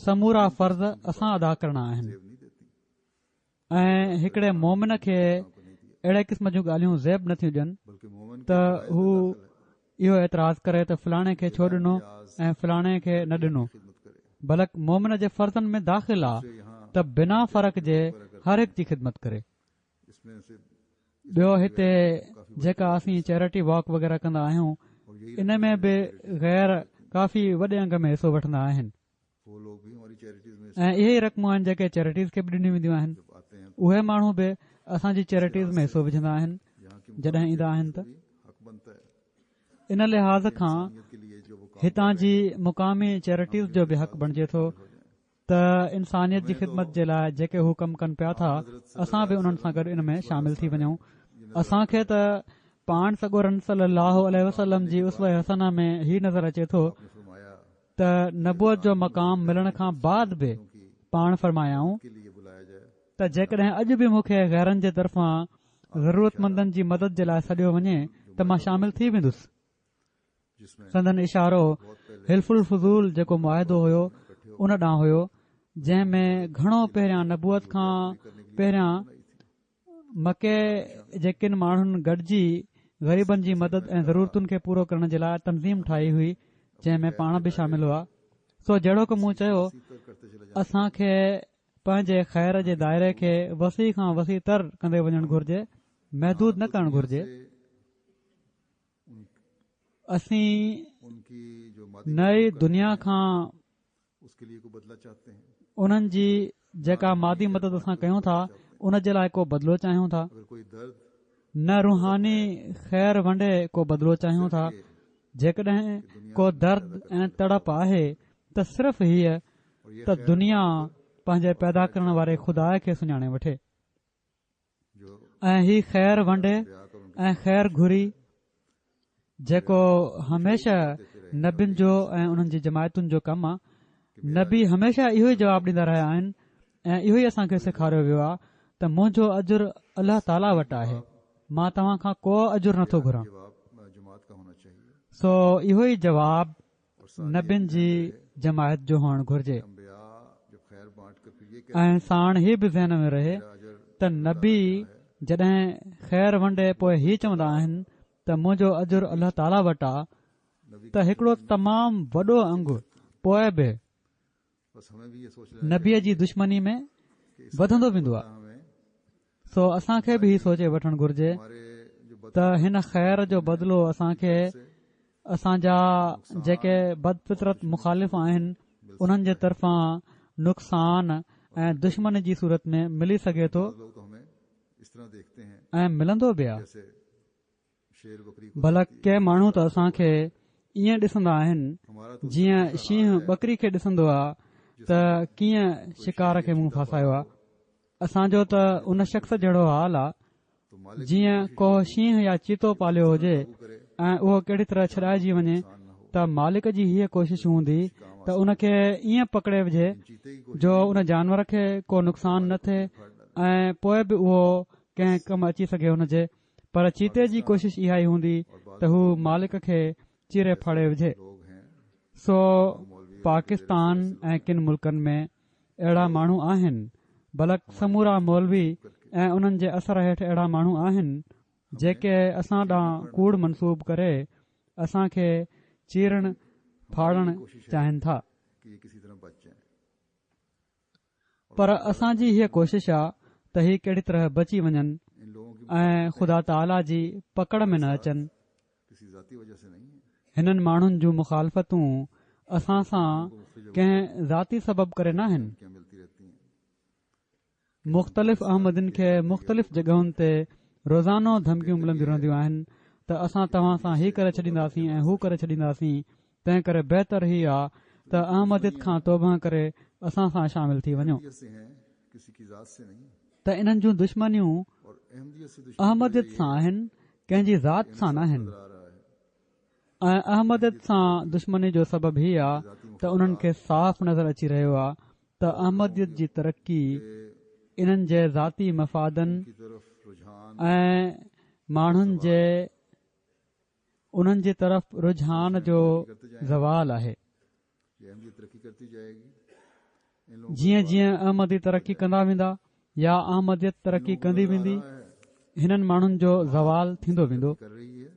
समूरा फ़र्ज़ असां अदा करणा आहिनि जेब नहीं देती, ऐं हिकिड़े मोमिन खे अहिड़े क़िस्म जूं ॻाल्हियूं ज़ेब नथियूं ॾियनि बल्कि मोमिन त हू इहो एतिराज़ करे त फलाणे खे छो ॾिनो ऐं फलाणे खे न ॾिनो, खिदमत करे। बल्कि मोमिन जे फ़र्ज़नि में दाख़िल आहे इससे यहाँ त बिना फ़र्क़ जे हर हिकु जी ख़िदमत करे। इसमें से ॿियो हिते जेका असीं चैरिटी वॉक वग़ैरह कंदा आहियूं और यही इन में बि गैर काफ़ी वॾे अंग में हिसो वठंदा आहिनि वो लोग भी हमारी चैरिटीज में ऐं इहे ई रक़मूं आहिनि जेके चैरिटीज़ खे बि ॾिनियूं वेंदियूं आहिनि। जब आते हैं उहे माण्हू बि असांजी चैरिटीज़ में हिसो विझंदा आहिनि यहाँ की जॾहिं ईंदा आहिनि त भी हक बनता है। इन लिहाज़ खां इंसानियत के लिए जो वो काम हितां जी मुक़ामी चैरिटीज़ जो बि हक़ बणिजे थो त इंसानियत जी ख़िदमत जे लाइ जेके हू कमु कनि पिया था असां बि उन्हनि सां गॾु इन में शामिल थी वञूं। असांखे त पाण सॻोरन सल्लल्लाहु अलैहि वसल्लम जी उसवा हसना में ही नज़र अचे थो ने फरमाया त नबूअत जो मक़ाम मिलण खां बाद बि पाण फरमायाऊं के लिए बुलाया जाए, त जेकॾहिं अॼु बि मूंखे गैरनि जे तरफ़ां ज़रूरतमंदनि जी मदद जे लाइ सॾियो वञे त मां शामिल थी वेंदुसि। जिसमें संदन इशारो हिल्फुल फज़ूल जेको मुआहिदो हुयो उन ॾांहुं हुयो जंहिं में घणो पहिरियां नबूअत खां पहिरियां मके जे किन माण्हुनि गॾिजी ग़रीबनि जी मदद ऐं ज़रूरतुनि खे पूरो करण जे लाइ तनज़ीम ठाही हुई जंहिं में पाण बि शामिल हुआ। सो जहिड़ो की मूं चयो करते चले जाए। असांखे पंहिंजे ख़ैर जे दायरे खे वसी खां वसी तर कंदे वञणु घुर्जे, महदूद न करणु घुर्जे। असीं उनकी जो मादी नई दुनिया खां उसके लिए को बदला चाहते हैं। उन्हनि जी जेका मादी मदद असां कयूं था उन जे लाइ को बदिलो चाहियूं था, अगर कोई दर्द न रूहानी ख़ैर वंडे को बदिलो चाहियूं था। जेकॾहिं को दर्द ऐं तड़प आहे त सिर्फ़ हीअ और ये त दुनिया पंहिंजे पैदा करण वारे खुदा खे सुञाणे वठे जो ऐं ही ख़ैर वंडे ऐं ख़ैर घुरी जेको हमेशह नबियुनि जो ऐं उन्हनि जी जमायतुनि जो कमु आहे। नबी हमेशह इहो ई जवाबु ॾींदा रहिया आहिनि ऐं इहो ई असांखे सेखारियो वियो आहे त मुंहिंजो अजुर अल्लाह ताला वटि आहे, मां तव्हां खां को अजुर नथो घुरां। जवाब जमात का होना चाहिए। सो इहो ई जवाबु नबियुनि जी जमायत जो हुअणु घुर्जे अंबिया जब खैर बांट कर फिर ये ऐं साण ही बि ज़हन में रहे अजर त नबी जॾहिं ख़ैर वंडे पोइ ही चवंदा आहिनि त मुंहिंजो अजुर अल्लाह ताला वटि आहे त हिकिड़ो तमामु वॾो अंगु पोइ बि बस हमें भी ये सोच लेना नबीअ जी दुश्मनी में वधंदो वेंदो आहे। हमें सो असांखे बि ही सोचे वठणु घुर्जे हमारे जो बद त हिन ख़ैर जो बदिलो असांखे असांजा जेके बदफितरत मुखालिफ़ आहिनि उन्हनि जे तरफ़ां नुक़सान ऐं दुश्मन जी सूरत में मिली सघे थो लोग तो हमें इस तरह देखते हैं ऐं मिलंदो बि आहे। जैसे शेर बकरी को भला के माण्हू त असांखे ईअं ॾिसंदा आहिनि हमारा तो जीअं शींहं बकरी खे ॾिसंदो आहे त कीअं शिकार खे मुंहुं फासायो आहे। असांजो त उन शख़्स जहिड़ो हाल आहे तो मालिक जीअं को शींहं या चीतो पालियो हुजे करे ऐं उहो कहिड़ी तरह छॾाइजी वञे नुकसान न हो। त मालिक जी हीअ कोशिश हूंदी त उनखे ईअं पकड़े विझे चीते की कोशिश जो उन जानवर खे को नुक़सान न थिए ऐं पोइ बि उहो कंहिं कमु अची सघे हुनजे। पर चीते जी कोशिश इहा ई हूंदी त हू मालिक खे चीरे फाड़े विझे। लोग हैं सो पाकिस्तान ऐं किन मुल्कनि में अहिड़ा माण्हू आहिनि, बल्कि समूरा मौलवी ऐं उन्हनि जे असर हेठि अहिड़ा माण्हू आहिनि जेके असां ॾांहुं कूड़ मनसूब करे असांखे चीरण फाड़ण चाहिनि था। कि ये किसी तरह बच जाए। पर असांजी हीअ कोशिश आहे त ही कहिड़ी तरह बची वञनि इन लोगों की ऐं ख़ुदा ताला जी पकड़ में न अचनि। किसी जाती वजह से नहीं है। हिननि माण्हुनि जूं मुखालफ़तूं असां सां कंहिं ज़ाती सबबु करे न आहिनि। क्या मिलती रहती हैं। मुख़्तलिफ़ अहमदिन खे मुख़्तलिफ़ जॻहुनि ते रोज़ानो धमकियूं मिलंदियूं रहंदियूं आहिनि त असां तव्हां सां ही करे छॾींदासीं ऐं हू करे छॾींदासीं। तंहिं करे बहितर ही आहे त अहमदियत खां तौबा करे असां सां शामिल थी वञो। से हैं किसी की जात से नहीं। त इन्हनि जूं दुश्मनियूं और अहमदियत से दुश्मनी अहमदियत सां आहिनि, कंहिंजी ज़ात सां न आहिनि। नजर आ रहा है। ऐं अहमदियत सां दुश्मनी जो सबबु हीउ आहे त उन्हनि खे साफ़ नज़र अची रहियो आहे त अहमदियत जी तरक़ी इन्हनि जे ज़ाती मफ़ादनि की तरफ रुझान ऐं माण्हुनि जे उन्हनि जी तरफ़ रुझान जो ज़वाल आहे। ये अहमदियत तरक्की करती जाएगी। इन लोगों जीअं जीअं अहमदी तरक़ी कंदा वेंदा या अहमदियत तरक़ी कंदी वेंदी, हिननि माण्हुनि जो ज़वाल थींदो वेंदो। कर रही है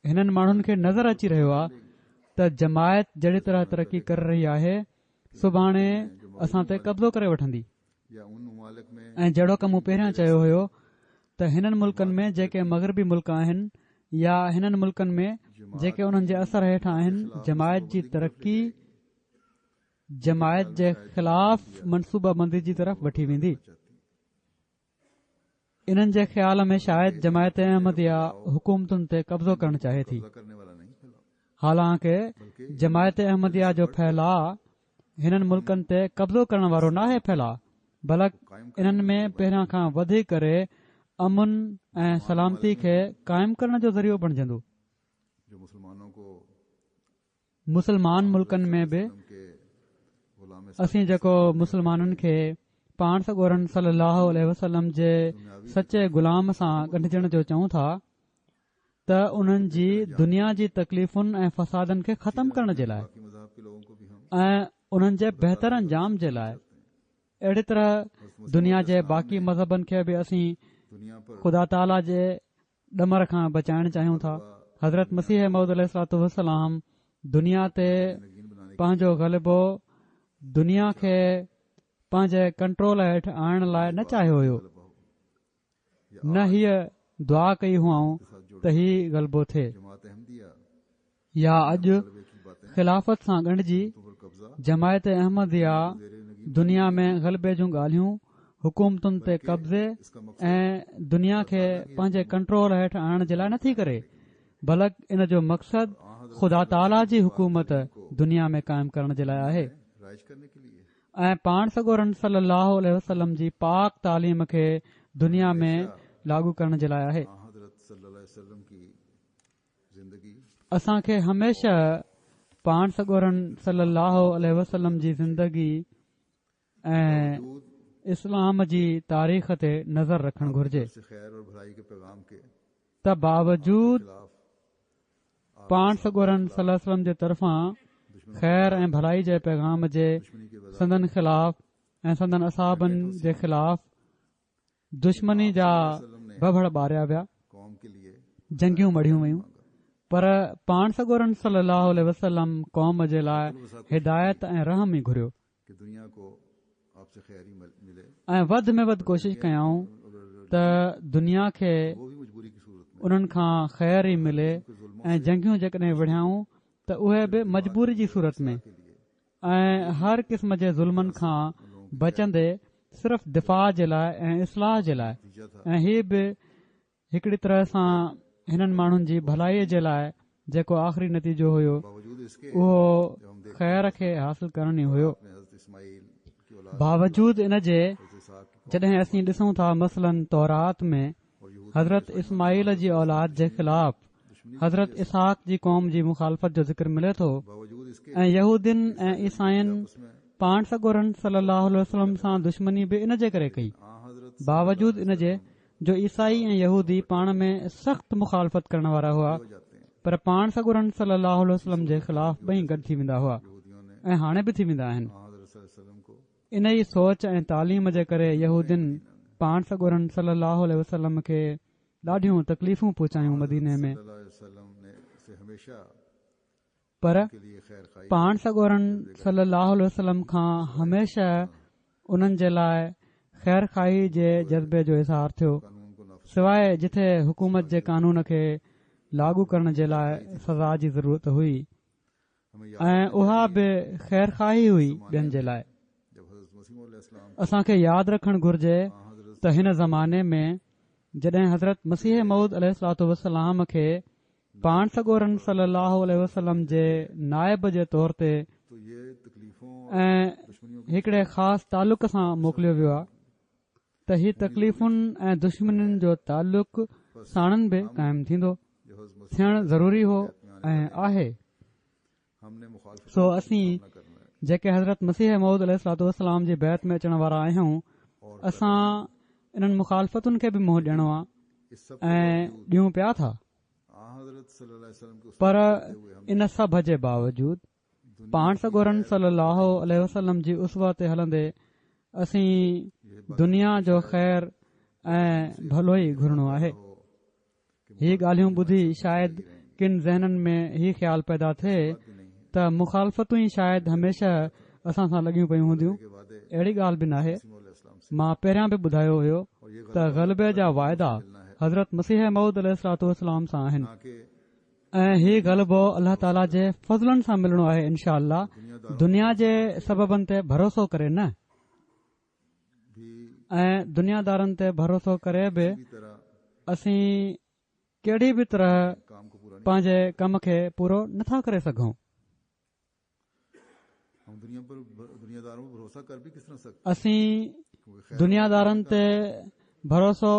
हिननि माण्हुनि खे नज़र अची रहियो आहे त जमायत जहिड़ी तरह तरक़ी करे रही आहे, सुभाणे असां ते कब्ज़ो करे वठंदी। या उन मुमालिक में ऐं जहिड़ो की मूं पहिरियां चयो हुयो त हिननि मुल्कनि में जेके मग़रबी मुल्क आहिनि या हिननि मुल्कनि में जेके उन्हनि जे असर हेठां आहिनि, जमायत जी तरक़ी जमायत जे ख़िलाफ़ मनसूबाबंदी जी तरफ़ वठी वेंदी। इन्हनि जे ख़्याल में शायदि जमायत अहमदिया हुकूमतुनि ते कब्ज़ो करणु चाहे थी। करने वाला नहीं फैला, हालांकि जमायत अहमदिया जो फैलाउ हिननि मुल्कनि ते कब्ज़ो करण वारो नाहे फैलाउ, बल्कि इन्हनि में पहिरियां खां वधी करे अमुन ऐं सलामती खे क़ाइमु करण जो ज़रियो बणिजंदो। जो मुसलमानों को मुसलमान मुल्कनि में बि के गुलाम असीं जेको मुसलमाननि खे पाण सॻोरन सल्लल्लाहु अलैहि वसल्लम जे सचे ग़ुलाम सां ॻंढिजण जो चऊं था त उन्हनि जी दुनिया जी तकलीफ़ुनि ऐं फसादनि खे ख़तमु करण जे लाइ बाकी मज़हब के लोगों को भी हम ऐं उन्हनि जे बहितर अंजाम जे लाइ, अहिड़ी तरह दुनिया जे बाक़ी मज़हबनि खे बि असीं दुनिया पर ख़ुदा ताला जे ॾमर खां बचाइण चाहियूं था। हज़रत मसीह मऊद अलैहिस्सलातु वस्सलाम दुनिया ते नगीन बनाने पंहिंजो ग़लबो दुनिया खे पंहिंजे कंट्रोल हेठि आणण लाइ न चाहियो हुयो, न हीअ दुआ कई हुआऊं त ही ग़लबो थिए जमात अहमदिया या अॼु तलबे की बातें ख़िलाफ़त सां ॻंढिजी पर कब्जा जमायत अहमदिया दुनिया में ग़लबे जूं ॻाल्हियूं, हुकूमतुनि ते कब्ज़े ऐं दुनिया खे पंहिंजे कंट्रोल हेठि आणण जे लाइ नथी करे, बल्कि इन जो मक़सदु ख़ुदा ताला जी हुकूमत दुनिया में क़ाइमु करण जे लाइ आहे राइज करने के लिए ऐं पाण सॻोरन सल्लल्लाहु अलैहि वसल्लम जी पाक तालीम खे दुनिया में लागू करण जे लाइ आहे। हज़रत सल्लल्लाहु अलैहि वसल्लम की जिंदगी असांखे हमेशह पाण सॻोरन सल्लल्लाहु अलैहि वसल्लम जी ज़िंदगी ऐं इस्लाम जी तारीख़ ते नज़र रखणु घुर्जे से खैर और भलाई के पैगाम के त बावजूद खिलाफ पाण सॻोरन सल्लल्लाहु अलैहि वसल्लम जे तरफ़ां ख़ैर ऐं भलाई जे पैगाम जे दुश्मनी के बजाय संदन ख़िलाफ़ ऐं संदन असाबनि जे ख़िलाफ़ दुश्मनी जा भभड़ ॿारिया विया, कौम के लिए जंगियूं मढ़ियूं वयूं, पर पाण सॻोरन सल्लल्लाहु अलैहि वसल्लम कौम जे लाइ हिदायत ऐं रहम ई घुरियो कि दुनिया को आपसे खैर ही मिले, ऐं वधि में वधि कोशिश कयाऊं त दुनिया खे वो भी मजबूरी की सूरत में उन्हनि खां ख़ैर ई मिले ऐं जंगियूं जेकॾहिं विढ़ियाऊं त उहे बि मजबूरी जी सूरत में के लिए ऐं हर क़िस्म जे ज़ुल्मनि खां बचंदे सिर्फ़ दिफ़ा जे लाइ ऐं इस्लाह जे लाइ, नतीजा था ऐं हीअ बि हिकिड़ी तरह सां हिननि माण्हुनि जी भलाईअ जे लाइ जेको आख़िरी नतीजो हुयो बावजूद इसके उहो ख़ैर खे हासिल करण ई हुयो। अपने हज़रत इस्माइल की औलाद बावजूद इन जे हज़रत इसहाक की जॾहिं असीं ॾिसूं था मसलन तौरात में और यूहूद हज़रत इस्माइल जी औलाद जे ख़िलाफ़ हज़रत इसहाक जी क़ौम जी मुखालफ़त जो ज़िक्र मिले थो बावजूद इसके ऐं यहूदिन ऐं ईसाइन उसमें पाण सॻोरन सल्लल्लाहु अलैहि वसल्लम सां दुश्मनी बि इन जे करे कई, हज़रत बावजूद इन जे जो ईसाई ऐं यहूदी पाण में सख़्त मुखालफ़त करण वारा हुआ, हो जाते हैं पर पाण सॻोरन सल्लल्लाहु अलैहि वसल्लम जे ख़िलाफ़ ॿई गॾु थी वेंदा हुआ यहूदियों ने ऐं हाणे बि थी वेंदा आहिनि। हज़रत सल्लल्लाहु अलैहि वसल्लम को इन ई सोच ऐं तालीम जे करे यहूदिन पाण सॻोरन सल्लल्लाहु अलैहि वसल्लम खे ॾाढियूं तकलीफ़ूं पहुचायूं मदीने में, सल्लल्लाहु अलैहि वसल्लम ने से हमेशा पर के लिए खैर खाई पाण सॻोरन सल्लल्लाहु अलैहि वसल्लम खां हमेशह उन्हनि जे लाइ ख़ैर खाई जे जज़्बे जो इज़हार थियो, कानून को नाफ़िज़ सवाइ जिथे हुकूमत जे कानून खे लागू करण जे लाइ सज़ा जी ज़रूरत हुई हमें ऐं उहा बि ख़ैर खाई हुई ॿियनि जे लाइ। जब हज़रत मसीह अलैहिस्सलाम असांखे यादि रखणु घुर्जे हज़रत त हिन ज़माने में जॾहिं हज़रत मसीह मऊद अलैहिस्सलातु वस्सलाम खे पाण सॻोरन सल्लल्लाहु अलैहि वसल्लम जे नाइब जे तौर ते तो ये तकलीफों ऐं दुश्मनियों हिकिड़े ख़ासि तालुक़ सां मोकिलियो वियो आहे, त ही तकलीफ़ुनि ऐं दुश्मनियुनि जो तालुक़ साणनि बि क़ाइमु थींदो जो हज़रत मसीह थियणु ज़रूरी हो ऐं आहे। हमने मुखालफत सो असीं करना है जेके हज़रत मसीह मऊद अलैहिस्सलाम जी बैत में अचण वारा आहियूं, असां इन्हनि मुखालफ़तुनि खे बि मुंहुं ॾियणो आहे इस सब ऐं ॾियूं पिया था। हज़रत सल्लल्लाहु अलैहि वसल्लम के पर इन सभ जे बावजूद पाण सॻोरन सल्लल्लाहु अलैहि वसल्लम जी उसवा ते हलंदे असीं दुनिया जो ख़ैर ऐं भलो ई घुरणो आहे। ही ॻाल्हियूं ॿुधी शायदि किन ज़हननि में ही ख़्यालु पैदा थिए त मुखालफ़तूं ई शायदि हमेशह असां सां लॻियूं पयूं हूंदियूं। अहिड़ी ॻाल्हि बि नाहे। मां पहिरियां बि ॿुधायो हुयो त ग़लबे जा वाइदा हज़रत मसीह मऊद अलैहिस्सलाम सां आहिनि ऐं ही ग़लबो अल्लाह ताला जे फज़लनि सां मिलणो आहे इनशा अल्लाह। दुनिया जे सबबनि ते भरोसो करे न, ऐं दुनियादारनि ते भरोसो करे बि असीं कहिड़ी बि तरह पंहिंजे कम खे पूरो नथा करे सघूं। असीं दुनियादारनि ते भरोसो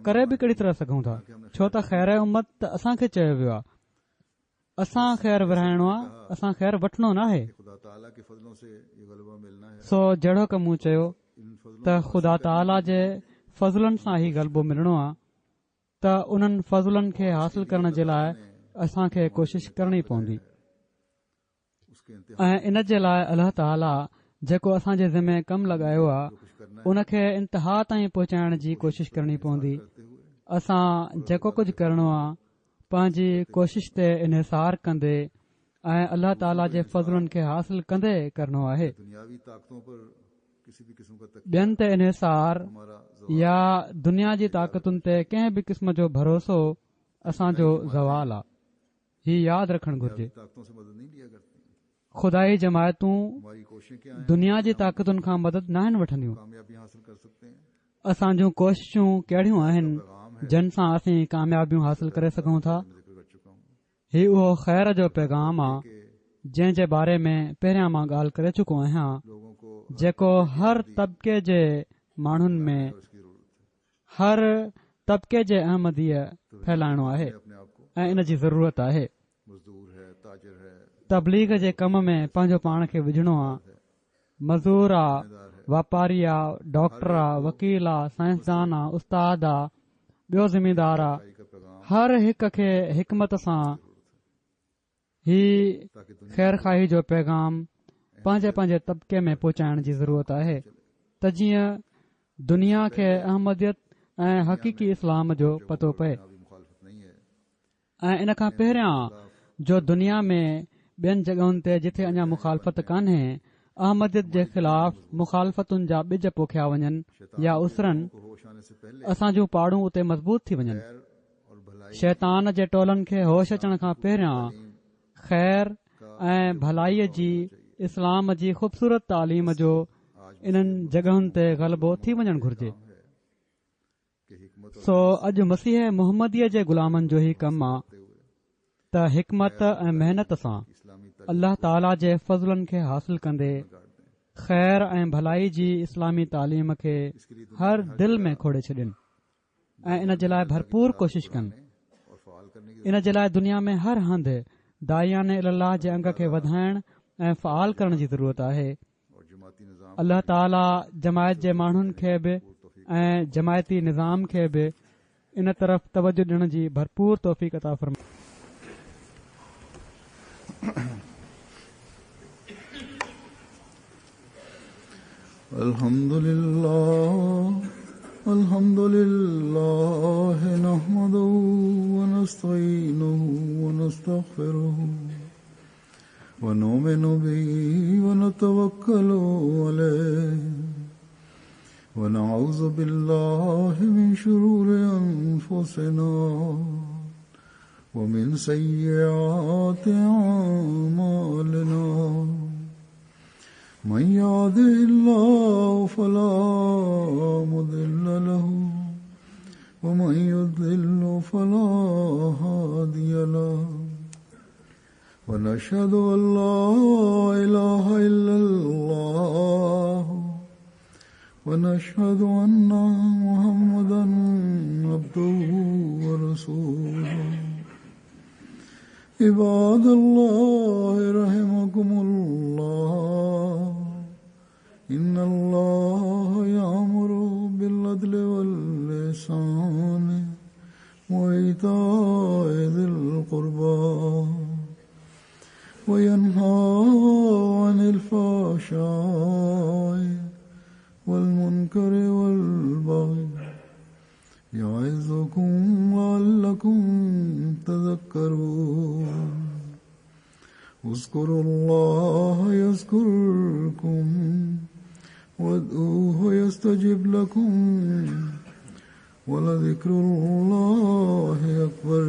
करे बि कहिड़ी तरह सघूं था, छो त ख़ैर उम्मत त असांखे चयो वियो आहे असां ख़ैर विराइणो आहे, असां ख़ैर वठणो न आहे। सो जहिड़ो क मूं चयो त ख़ुदा ताला जे फज़लनि सां ई ग़लबो मिलणो आहे, त उन्हनि फज़लनि खे हासिल करण जे लाइ असांखे कोशिश करणी पवंदी ऐं इन जे लाइ अल्लाह ताला जेको असांजे ज़िमे कमु लॻायो आहे उनखे इंतिहा ताईं पहुचाइण जी कोशिश करणी पवंदी। असां जेको कुझु करणो आहे पंहिंजी कोशिश ते इन्हिसार कंदे ऐं अल्लाह ताला जे फज़लनि खे हासिल कंदे करणो आहे। ॿियनि ते इन्हिसार या दुनिया जी ताक़तुनि ते कंहिं बि क़िस्म जो भरोसो असांजो ज़वाल आहे। हीउ यादि रखणु घुर्जे। ख़ुदाई जमायतूं दुनिया जी ताक़तुनि खां मदद न आहिनि वठंदियूं। असां जूं कोशिशूं कहिड़ियूं आहिनि जिन सां असीं कामयाबियूं हासिल करे सघूं था। हीउ उहो ख़ैर जो पैगाम आहे जंहिं जे बारे में पहिरियां मां ॻाल्हि करे चुको आहियां, जेको हर तबिके जे माण्हुनि में हर तबिके जे अहमदीअ फैलाइणो आहे ऐं इन जी ज़रूरत आहे। तबलीग जे कम में पंहिंजो पाण खे विझणो आहे। मज़दूर आहे, वापारी आहे, डॉक्टर आहे, वकील आहे, साइंसदान आहे, उस्ताद आहे, ॿियो ज़िमेदार आहे, हर हिक खे हिकमत सां ही ख़ैर खाही जो पैगाम पंहिंजे पंहिंजे तबिके में पहुचाइण जी ज़रूरत आहे त जीअं दुनिया खे अहमदियत ऐं हक़ीक़ी इस्लाम जो पतो पए। ऐं इन खां पहिरियां जो दुनिया में ॿियनि जॻहुनि ते जिथे अञा मुखालफ़त कान्हे अहमदियत जे ख़िलाफ़ मुखालफ़तुनि जा ॿिज पोखिया वञनि या उसरनि, असां जूं पाड़ूं उते मज़बूत थी वञनि। शैतान जे टोलनि खे होश अचण खां पहिरियां ख़ैर ऐं भलाईअ जी इस्लाम जी ख़ूबसूरत तालीम जो इन्हनि जॻहुनि ते ग़लबो थी वञणु घुर्जे। सो अॼु मसीह मुहम्मदीअ जे ग़ुलामनि जो ई कमु आहे त हिकमत ऐं महिनत सां अल्लाह ताला जे फज़लनि खे हासिल कंदे ख़ैर ऐं भलाई जी इस्लामी तालीम खे हर दिल में खोड़े छॾनि ऐं इन जे लाइ भरपूर कोशिश कनि। इन जे लाइ दुनिया में हर हंधि दायाने अल्लाह जे अंग खे वधाइण ऐं फ़ाल करण जी ज़रूरत आहे। अल्लाह ताला जमायत जे माण्हुनि खे बि ऐं जमायती निज़ाम खे बि इन तरफ़ तवजो ॾियण जी भरपूर तौफ़ीक़ अता फ़रमाए। अल्हम्दुलिल्लाह नहमदुहु व नस्तईनुहु व नस्तगफिरुहु व नुमिनु बिही व नतवक्कलु अलैहि व नऊज़ु बिल्लाहि मिन शुरूरि अनफुसिना व मिन सय्यिआति अअमालिना मन यहदिहिल्लाहु फला मुदिल्ल लहु व मन युद्लिल्हु फला हादिय लहु व नशहदु अन ला इलाहा इल्लल्लाह ونشهد أن محمدا عبده ورسوله عباد الله رحمكم الله إن الله يأمر بالعدل والإحسان وإيتاء ذي القربى وينهى عن الفحشاء والمنكر والبغي يعظكم لعلكم تذكرون اذكروا الله يذكركم وادعوه يستجب لكم ولذكر الله أكبر